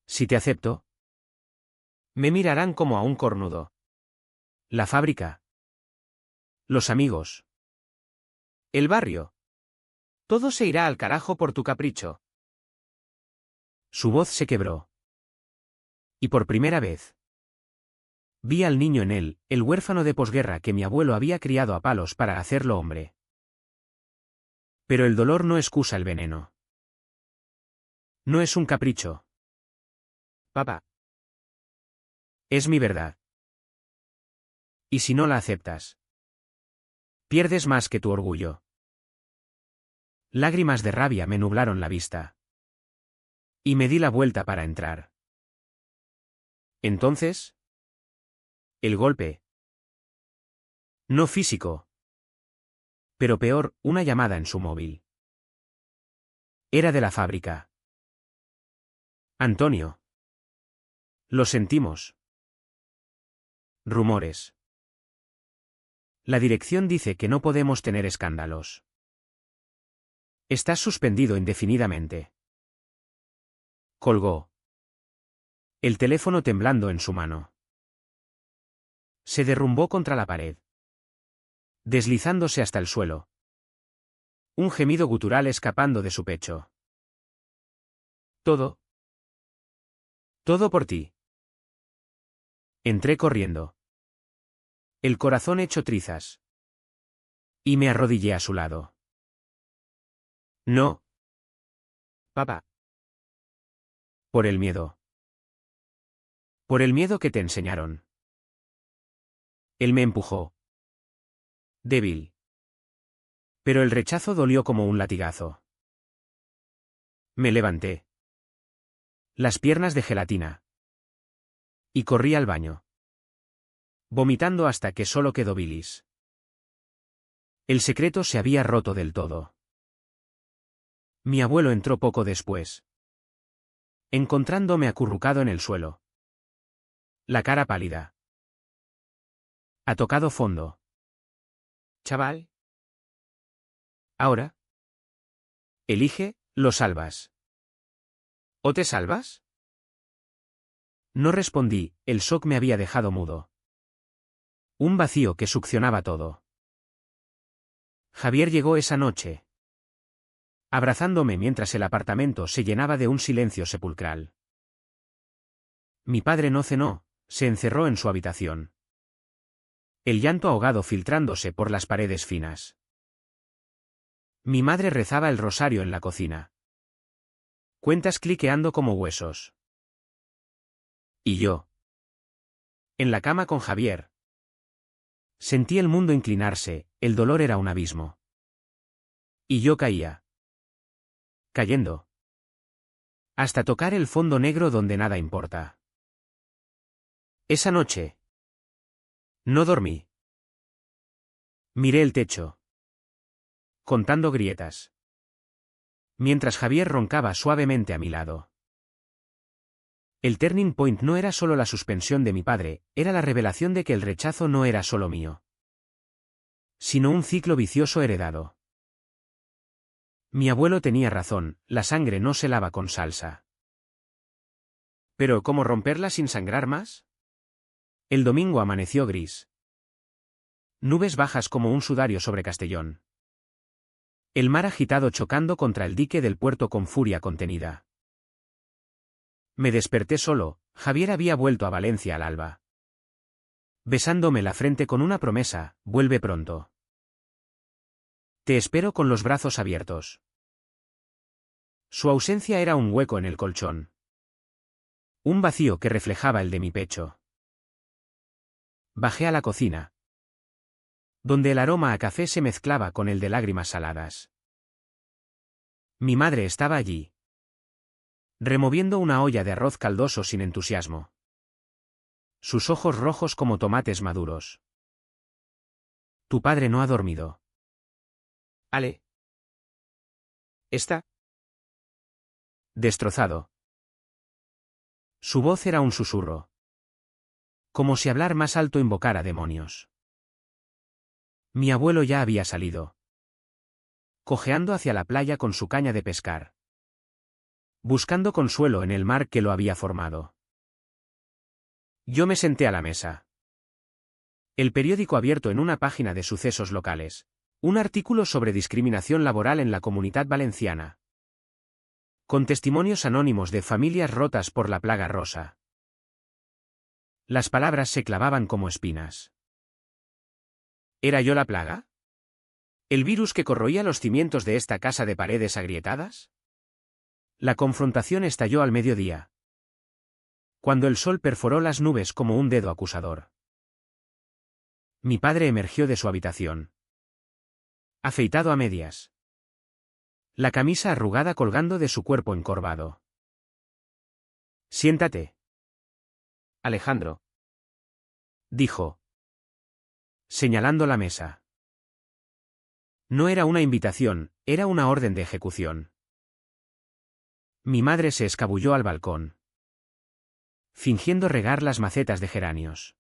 Si te acepto, me mirarán como a un cornudo. La fábrica. Los amigos. El barrio. Todo se irá al carajo por tu capricho. Su voz se quebró. Y por primera vez, Vi al niño en él, el huérfano de posguerra que mi abuelo había criado a palos para hacerlo hombre. Pero el dolor no excusa el veneno. No es un capricho. Papá. Es mi verdad. ¿Y si no la aceptas? Pierdes más que tu orgullo. Lágrimas de rabia me nublaron la vista. Y me di la vuelta para entrar. Entonces, el golpe. No físico. Pero peor, una llamada en su móvil. Era de la fábrica. Antonio. Lo sentimos. Rumores. La dirección dice que no podemos tener escándalos. Estás suspendido indefinidamente. Colgó. El teléfono temblando en su mano. Se derrumbó contra la pared, deslizándose hasta el suelo. Un gemido gutural escapando de su pecho. Todo. Todo por ti. Entré corriendo. El corazón hecho trizas. Y me arrodillé a su lado. No. Papá. Por el miedo. Por el miedo que te enseñaron. Él me empujó. Débil. Pero el rechazo dolió como un latigazo. Me levanté. Las piernas de gelatina. Y corrí al baño. Vomitando hasta que solo quedó bilis. El secreto se había roto del todo. Mi abuelo entró poco después, encontrándome acurrucado en el suelo. La cara pálida. Ha tocado fondo. Chaval. Ahora. Elige, lo salvas. ¿O te salvas? No respondí, el shock me había dejado mudo. Un vacío que succionaba todo. Javier llegó esa noche, abrazándome mientras el apartamento se llenaba de un silencio sepulcral. Mi padre no cenó, se encerró en su habitación. El llanto ahogado filtrándose por las paredes finas. Mi madre rezaba el rosario en la cocina. Cuentas cliqueando como huesos. Y yo. En la cama con Javier. Sentí el mundo inclinarse, el dolor era un abismo. Y yo caía. Cayendo. Hasta tocar el fondo negro donde nada importa. Esa noche. No dormí. Miré el techo. Contando grietas. Mientras Javier roncaba suavemente a mi lado. El turning point no era solo la suspensión de mi padre, era la revelación de que el rechazo no era solo mío, sino un ciclo vicioso heredado. Mi abuelo tenía razón, la sangre no se lava con salsa. ¿Pero cómo romperla sin sangrar más? El domingo amaneció gris. Nubes bajas como un sudario sobre Castellón. El mar agitado chocando contra el dique del puerto con furia contenida. Me desperté solo, Javier había vuelto a Valencia al alba. Besándome la frente con una promesa, vuelve pronto. Te espero con los brazos abiertos. Su ausencia era un hueco en el colchón. Un vacío que reflejaba el de mi pecho. Bajé a la cocina, donde el aroma a café se mezclaba con el de lágrimas saladas. Mi madre estaba allí, removiendo una olla de arroz caldoso sin entusiasmo. Sus ojos rojos como tomates maduros. Tu padre no ha dormido. Ale. ¿Está? Destrozado. Su voz era un susurro. Como si hablar más alto invocara demonios. Mi abuelo ya había salido, cojeando hacia la playa con su caña de pescar, buscando consuelo en el mar que lo había formado. Yo me senté a la mesa. El periódico abierto en una página de sucesos locales. Un artículo sobre discriminación laboral en la Comunitat Valenciana. Con testimonios anónimos de familias rotas por la plaga rosa. Las palabras se clavaban como espinas. ¿Era yo la plaga? ¿El virus que corroía los cimientos de esta casa de paredes agrietadas? La confrontación estalló al mediodía, cuando el sol perforó las nubes como un dedo acusador. Mi padre emergió de su habitación, afeitado a medias, la camisa arrugada colgando de su cuerpo encorvado. Siéntate, Alejandro, dijo, señalando la mesa. No era una invitación, era una orden de ejecución. Mi madre se escabulló al balcón, fingiendo regar las macetas de geranios.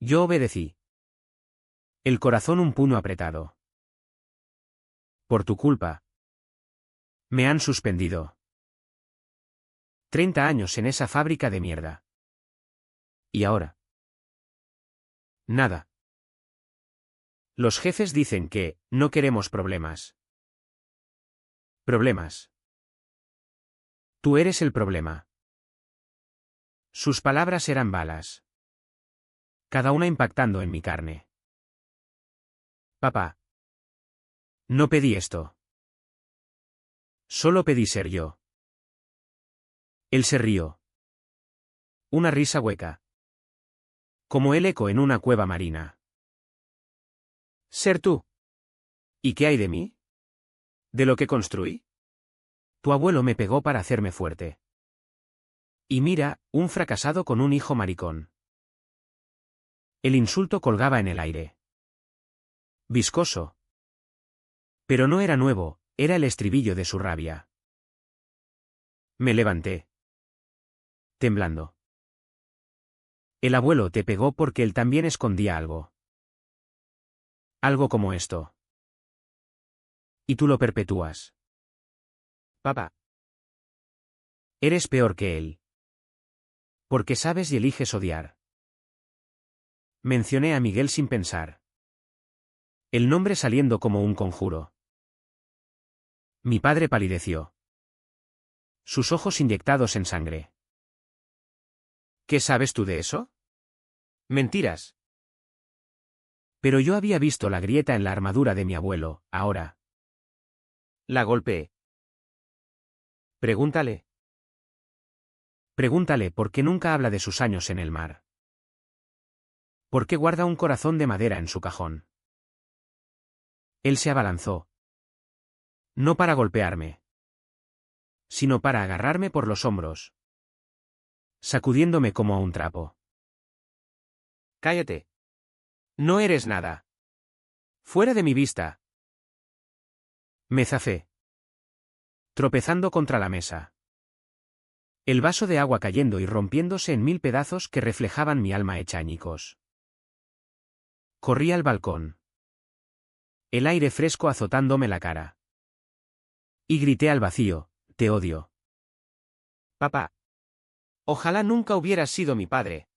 Yo obedecí, el corazón un puño apretado. Por tu culpa. Me han suspendido. 30 años en esa fábrica de mierda. ¿Y ahora? Nada. Los jefes dicen que no queremos problemas. Problemas. Tú eres el problema. Sus palabras eran balas, cada una impactando en mi carne. Papá. No pedí esto. Solo pedí ser yo. Él se rió. Una risa hueca, como el eco en una cueva marina. Ser tú. ¿Y qué hay de mí? ¿De lo que construí? Tu abuelo me pegó para hacerme fuerte. Y mira, un fracasado con un hijo maricón. El insulto colgaba en el aire. Viscoso. Pero no era nuevo, era el estribillo de su rabia. Me levanté, temblando. El abuelo te pegó porque él también escondía algo. Algo como esto. Y tú lo perpetúas. Papá. Eres peor que él. Porque sabes y eliges odiar. Mencioné a Miguel sin pensar. El nombre saliendo como un conjuro. Mi padre palideció, sus ojos inyectados en sangre. ¿Qué sabes tú de eso? Mentiras. Pero yo había visto la grieta en la armadura de mi abuelo, ahora. La golpeé. Pregúntale. Pregúntale por qué nunca habla de sus años en el mar. ¿Por qué guarda un corazón de madera en su cajón? Él se abalanzó. No para golpearme, sino para agarrarme por los hombros, sacudiéndome como a un trapo. Cállate. No eres nada. Fuera de mi vista. Me zafé, tropezando contra la mesa. El vaso de agua cayendo y rompiéndose en 1000 pedazos que reflejaban mi alma hecha añicos. Corrí al balcón, el aire fresco azotándome la cara. Y grité al vacío, te odio. Papá. Ojalá nunca hubieras sido mi padre.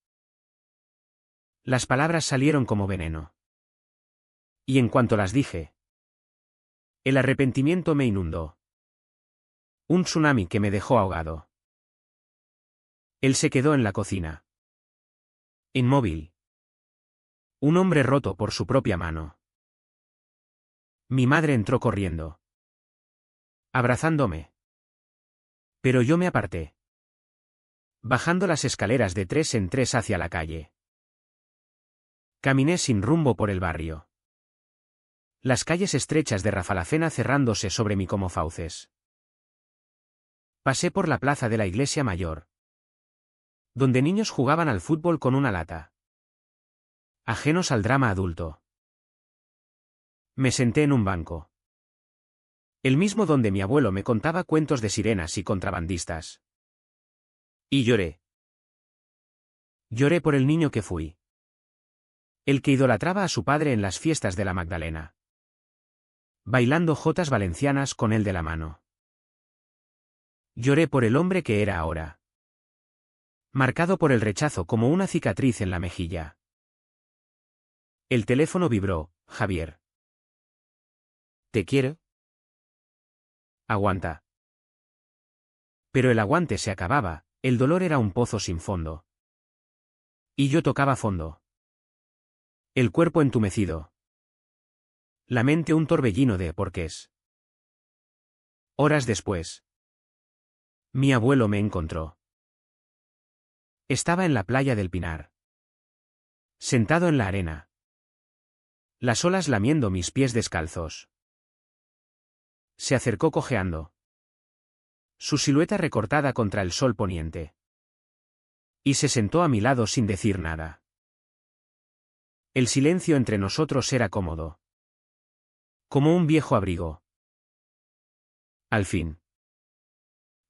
Las palabras salieron como veneno. Y en cuanto las dije, el arrepentimiento me inundó. Un tsunami que me dejó ahogado. Él se quedó en la cocina, inmóvil. Un hombre roto por su propia mano. Mi madre entró corriendo, abrazándome. Pero yo me aparté, bajando las escaleras de 3 en 3 hacia la calle. Caminé sin rumbo por el barrio. Las calles estrechas de Rafalacena cerrándose sobre mí como fauces. Pasé por la plaza de la iglesia mayor, donde niños jugaban al fútbol con una lata, ajenos al drama adulto. Me senté en un banco, el mismo donde mi abuelo me contaba cuentos de sirenas y contrabandistas. Y lloré. Lloré por el niño que fui, el que idolatraba a su padre en las fiestas de la Magdalena, bailando jotas valencianas con él de la mano. Lloré por el hombre que era ahora, marcado por el rechazo como una cicatriz en la mejilla. El teléfono vibró, Javier. ¿Te quiero? Aguanta. Pero el aguante se acababa, el dolor era un pozo sin fondo. Y yo tocaba fondo. El cuerpo entumecido. La mente un torbellino de porqués. Horas después. Mi abuelo me encontró. Estaba en la playa del Pinar. Sentado en la arena. Las olas lamiendo mis pies descalzos. Se acercó cojeando. Su silueta recortada contra el sol poniente. Y se sentó a mi lado sin decir nada. El silencio entre nosotros era cómodo. Como un viejo abrigo. Al fin.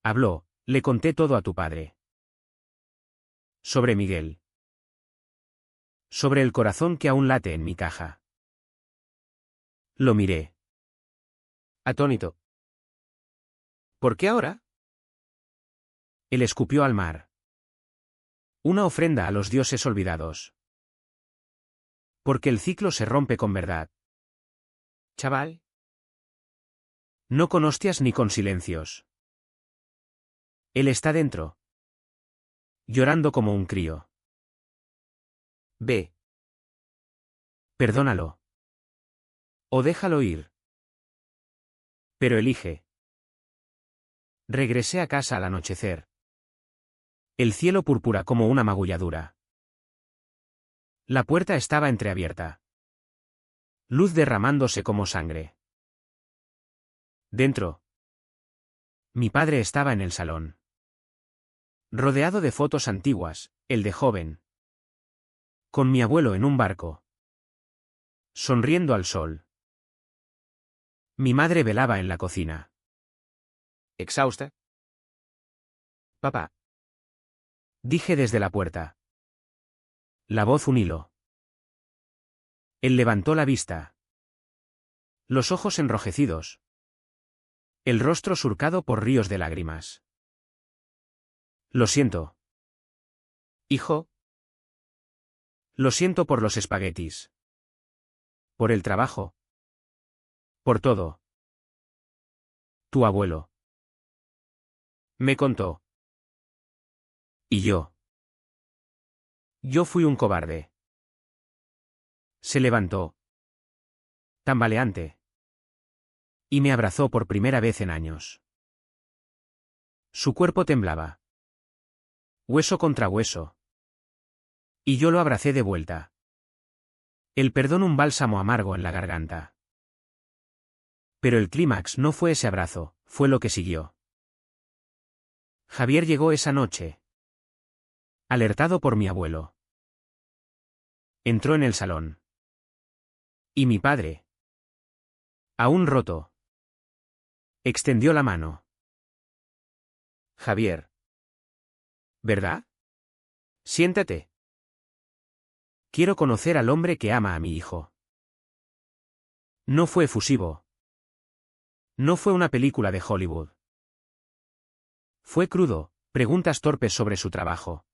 Habló, le conté todo a tu padre. Sobre Miguel. Sobre el corazón que aún late en mi caja. Lo miré. Atónito. ¿Por qué ahora? Él escupió al mar. Una ofrenda a los dioses olvidados. Porque el ciclo se rompe con verdad. Chaval. No con hostias ni con silencios. Él está dentro. Llorando como un crío. Ve. Perdónalo. O déjalo ir. Pero elige. Regresé a casa al anochecer. El cielo púrpura como una magulladura. La puerta estaba entreabierta. Luz derramándose como sangre. Dentro. Mi padre estaba en el salón. Rodeado de fotos antiguas, el de joven. Con mi abuelo en un barco. Sonriendo al sol. Mi madre velaba en la cocina. ¿Exhausta? Papá. Dije desde la puerta. La voz un hilo. Él levantó la vista. Los ojos enrojecidos. El rostro surcado por ríos de lágrimas. Lo siento. Hijo. Lo siento por los espaguetis. Por el trabajo. Por todo. Tu abuelo. Me contó. Y yo. Yo fui un cobarde. Se levantó. Tambaleante. Y me abrazó por primera vez en años. Su cuerpo temblaba. Hueso contra hueso. Y yo lo abracé de vuelta. El perdón un bálsamo amargo en la garganta. Pero el clímax no fue ese abrazo, fue lo que siguió. Javier llegó esa noche. Alertado por mi abuelo. Entró en el salón. Y mi padre. Aún roto. Extendió la mano. Javier. ¿Verdad? Siéntate. Quiero conocer al hombre que ama a mi hijo. No fue efusivo. No fue una película de Hollywood. Fue crudo, preguntas torpes sobre su trabajo.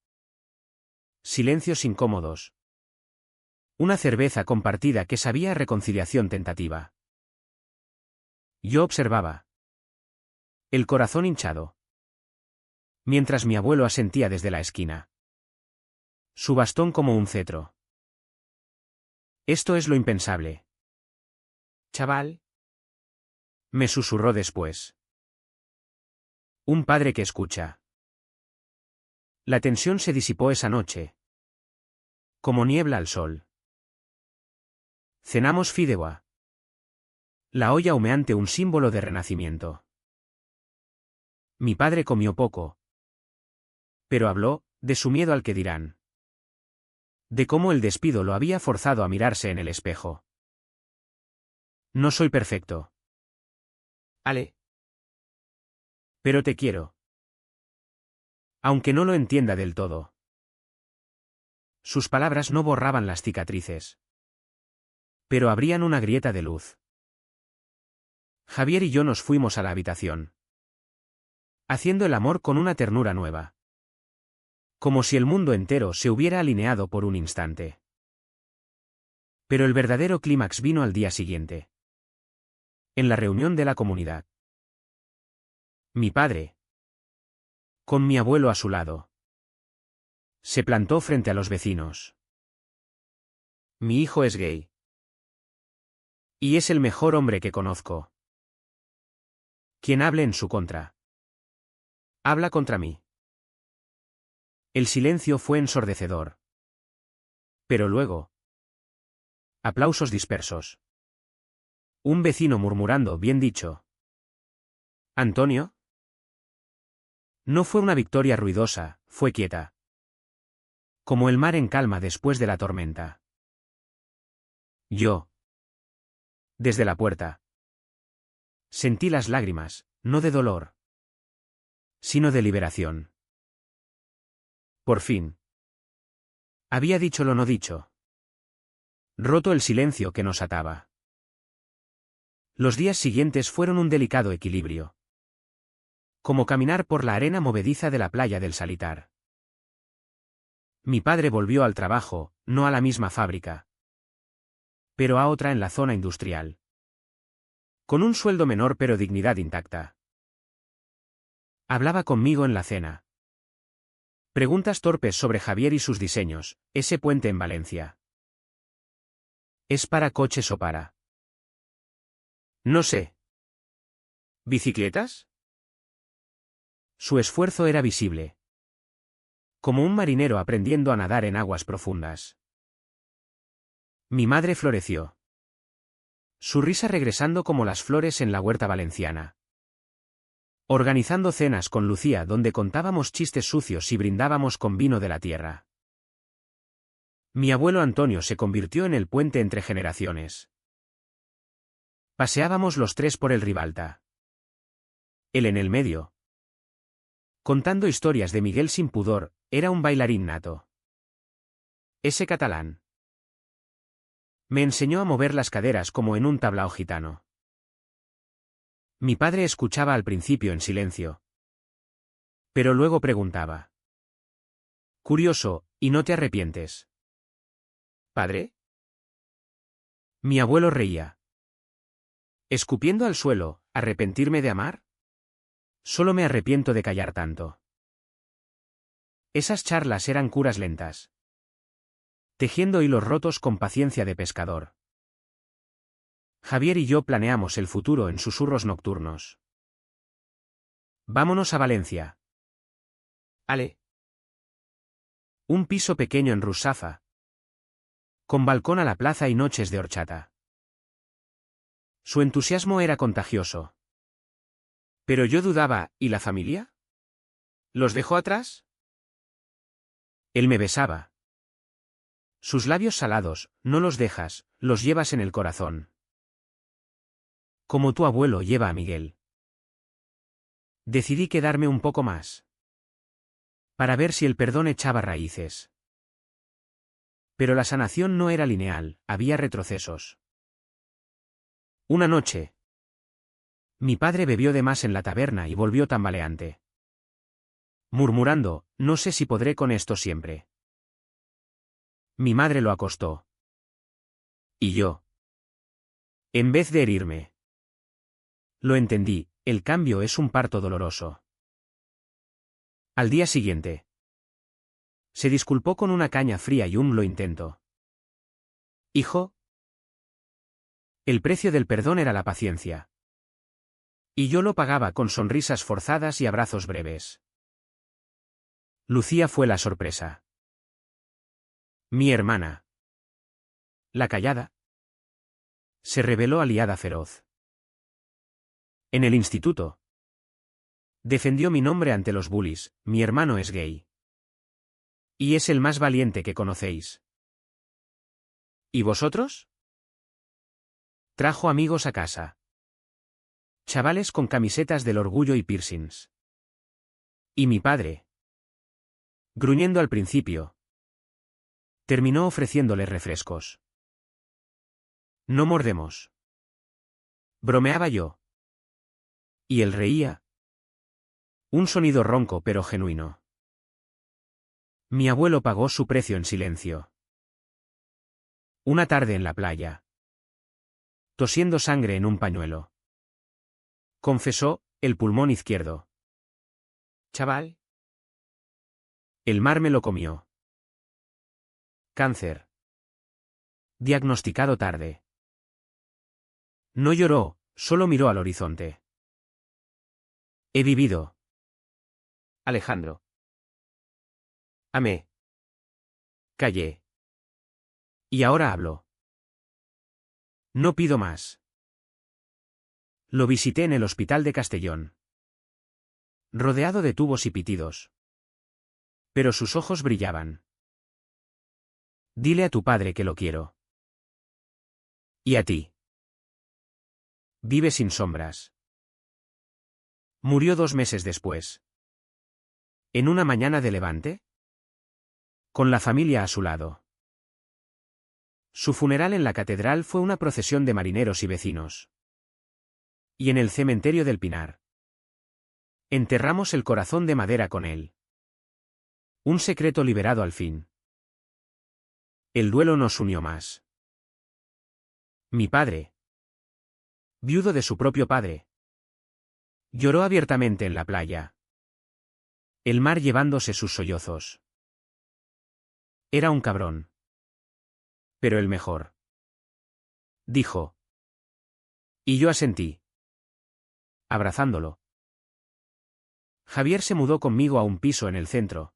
Silencios incómodos. Una cerveza compartida que sabía a reconciliación tentativa. Yo observaba. El corazón hinchado. Mientras mi abuelo asentía desde la esquina. Su bastón como un cetro. Esto es lo impensable. Chaval. Me susurró después. Un padre que escucha. La tensión se disipó esa noche. Como niebla al sol. Cenamos fideuá. La olla humeante un símbolo de renacimiento. Mi padre comió poco. Pero habló, de su miedo al que dirán. De cómo el despido lo había forzado a mirarse en el espejo. No soy perfecto. Ale. Pero te quiero. Aunque no lo entienda del todo. Sus palabras no borraban las cicatrices. Pero abrían una grieta de luz. Javier y yo nos fuimos a la habitación. Haciendo el amor con una ternura nueva. Como si el mundo entero se hubiera alineado por un instante. Pero el verdadero clímax vino al día siguiente. En la reunión de la comunidad. Mi padre. Con mi abuelo a su lado. Se plantó frente a los vecinos. Mi hijo es gay. Y es el mejor hombre que conozco. Quien hable en su contra. Habla contra mí. El silencio fue ensordecedor. Pero luego. Aplausos dispersos. Un vecino murmurando, bien dicho. ¿Antonio? No fue una victoria ruidosa, fue quieta. Como el mar en calma después de la tormenta. Yo. Desde la puerta. Sentí las lágrimas, no de dolor, sino de liberación. Por fin. Había dicho lo no dicho. Roto el silencio que nos ataba. Los días siguientes fueron un delicado equilibrio. Como caminar por la arena movediza de la playa del Salitar. Mi padre volvió al trabajo, no a la misma fábrica, pero a otra en la zona industrial. Con un sueldo menor pero dignidad intacta. Hablaba conmigo en la cena. Preguntas torpes sobre Javier y sus diseños, ese puente en Valencia. ¿Es para coches o para? No sé. ¿Bicicletas? Su esfuerzo era visible. Como un marinero aprendiendo a nadar en aguas profundas. Mi madre floreció. Su risa regresando como las flores en la huerta valenciana. Organizando cenas con Lucía donde contábamos chistes sucios y brindábamos con vino de la tierra. Mi abuelo Antonio se convirtió en el puente entre generaciones. Paseábamos los tres por el Ribalta. Él en el medio. Contando historias de Miguel sin pudor, era un bailarín nato. Ese catalán. Me enseñó a mover las caderas como en un tablao gitano. Mi padre escuchaba al principio en silencio. Pero luego preguntaba. Curioso, ¿y no te arrepientes? ¿Padre? Mi abuelo reía. Escupiendo al suelo, ¿arrepentirme de amar? Solo me arrepiento de callar tanto. Esas charlas eran curas lentas. Tejiendo hilos rotos con paciencia de pescador. Javier y yo planeamos el futuro en susurros nocturnos. Vámonos a Valencia. Ale. Un piso pequeño en Russafa. Con balcón a la plaza y noches de horchata. Su entusiasmo era contagioso. Pero yo dudaba, ¿y la familia? ¿Los dejó atrás? Él me besaba. Sus labios salados, no los dejas, los llevas en el corazón. Como tu abuelo lleva a Miguel. Decidí quedarme un poco más. Para ver si el perdón echaba raíces. Pero la sanación no era lineal, había retrocesos. Una noche. Mi padre bebió de más en la taberna y volvió tambaleante. Murmurando, no sé si podré con esto siempre. Mi madre lo acostó. Y yo. En vez de herirme. Lo entendí, el cambio es un parto doloroso. Al día siguiente. Se disculpó con una caña fría y un lo intento. Hijo. El precio del perdón era la paciencia. Y yo lo pagaba con sonrisas forzadas y abrazos breves. Lucía fue la sorpresa. Mi hermana. La callada. Se reveló aliada feroz. En el instituto. Defendió mi nombre ante los bullies, mi hermano es gay. Y es el más valiente que conocéis. ¿Y vosotros? Trajo amigos a casa. Chavales con camisetas del orgullo y piercings. Y mi padre. Gruñendo al principio. Terminó ofreciéndole refrescos. No mordemos. Bromeaba yo. Y él reía. Un sonido ronco pero genuino. Mi abuelo pagó su precio en silencio. Una tarde en la playa. Tosiendo sangre en un pañuelo. Confesó, el pulmón izquierdo. Chaval. El mar me lo comió. Cáncer. Diagnosticado tarde. No lloró, solo miró al horizonte. He vivido. Alejandro. Amé. Callé. Y ahora hablo. No pido más. Lo visité en el hospital de Castellón. Rodeado de tubos y pitidos. Pero sus ojos brillaban. Dile a tu padre que lo quiero. Y a ti. Vive sin sombras. Murió 2 meses después. En una mañana de Levante. Con la familia a su lado. Su funeral en la catedral fue una procesión de marineros y vecinos. Y en el cementerio del Pinar. Enterramos el corazón de madera con él. Un secreto liberado al fin. El duelo nos unió más. Mi padre. Viudo de su propio padre. Lloró abiertamente en la playa. El mar llevándose sus sollozos. Era un cabrón. Pero el mejor. Dijo. Y yo asentí. Abrazándolo. Javier se mudó conmigo a un piso en el centro.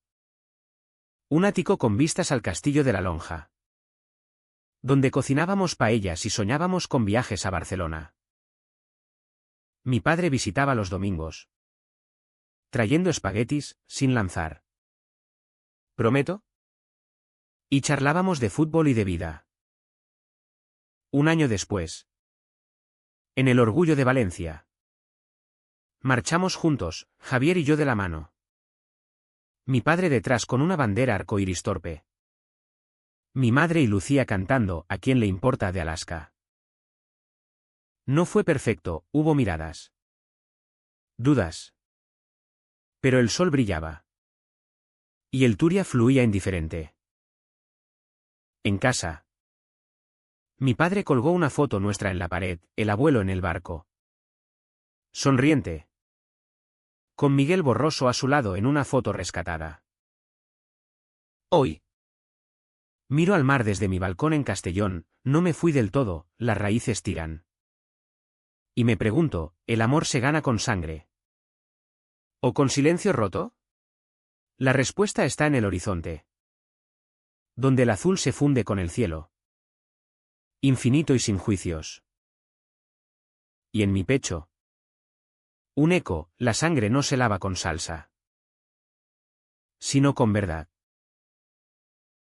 Un ático con vistas al castillo de la Lonja. Donde cocinábamos paellas y soñábamos con viajes a Barcelona. Mi padre visitaba los domingos. Trayendo espaguetis, sin lanzar. ¿Prometo? Y charlábamos de fútbol y de vida. Un año después. En el Orgullo de Valencia. Marchamos juntos, Javier y yo de la mano. Mi padre detrás con una bandera arcoíris torpe. Mi madre y Lucía cantando ¿A quién le importa de Alaska? No fue perfecto, hubo miradas. Dudas. Pero el sol brillaba. Y el Turia fluía indiferente. En casa. Mi padre colgó una foto nuestra en la pared, el abuelo en el barco. Sonriente. Con Miguel borroso a su lado en una foto rescatada. Hoy. Miro al mar desde mi balcón en Castellón, no me fui del todo, las raíces tiran. Y me pregunto, ¿el amor se gana con sangre? ¿O con silencio roto? La respuesta está en el horizonte. Donde el azul se funde con el cielo. Infinito y sin juicios. Y en mi pecho. Un eco, la sangre no se lava con salsa. Sino con verdad.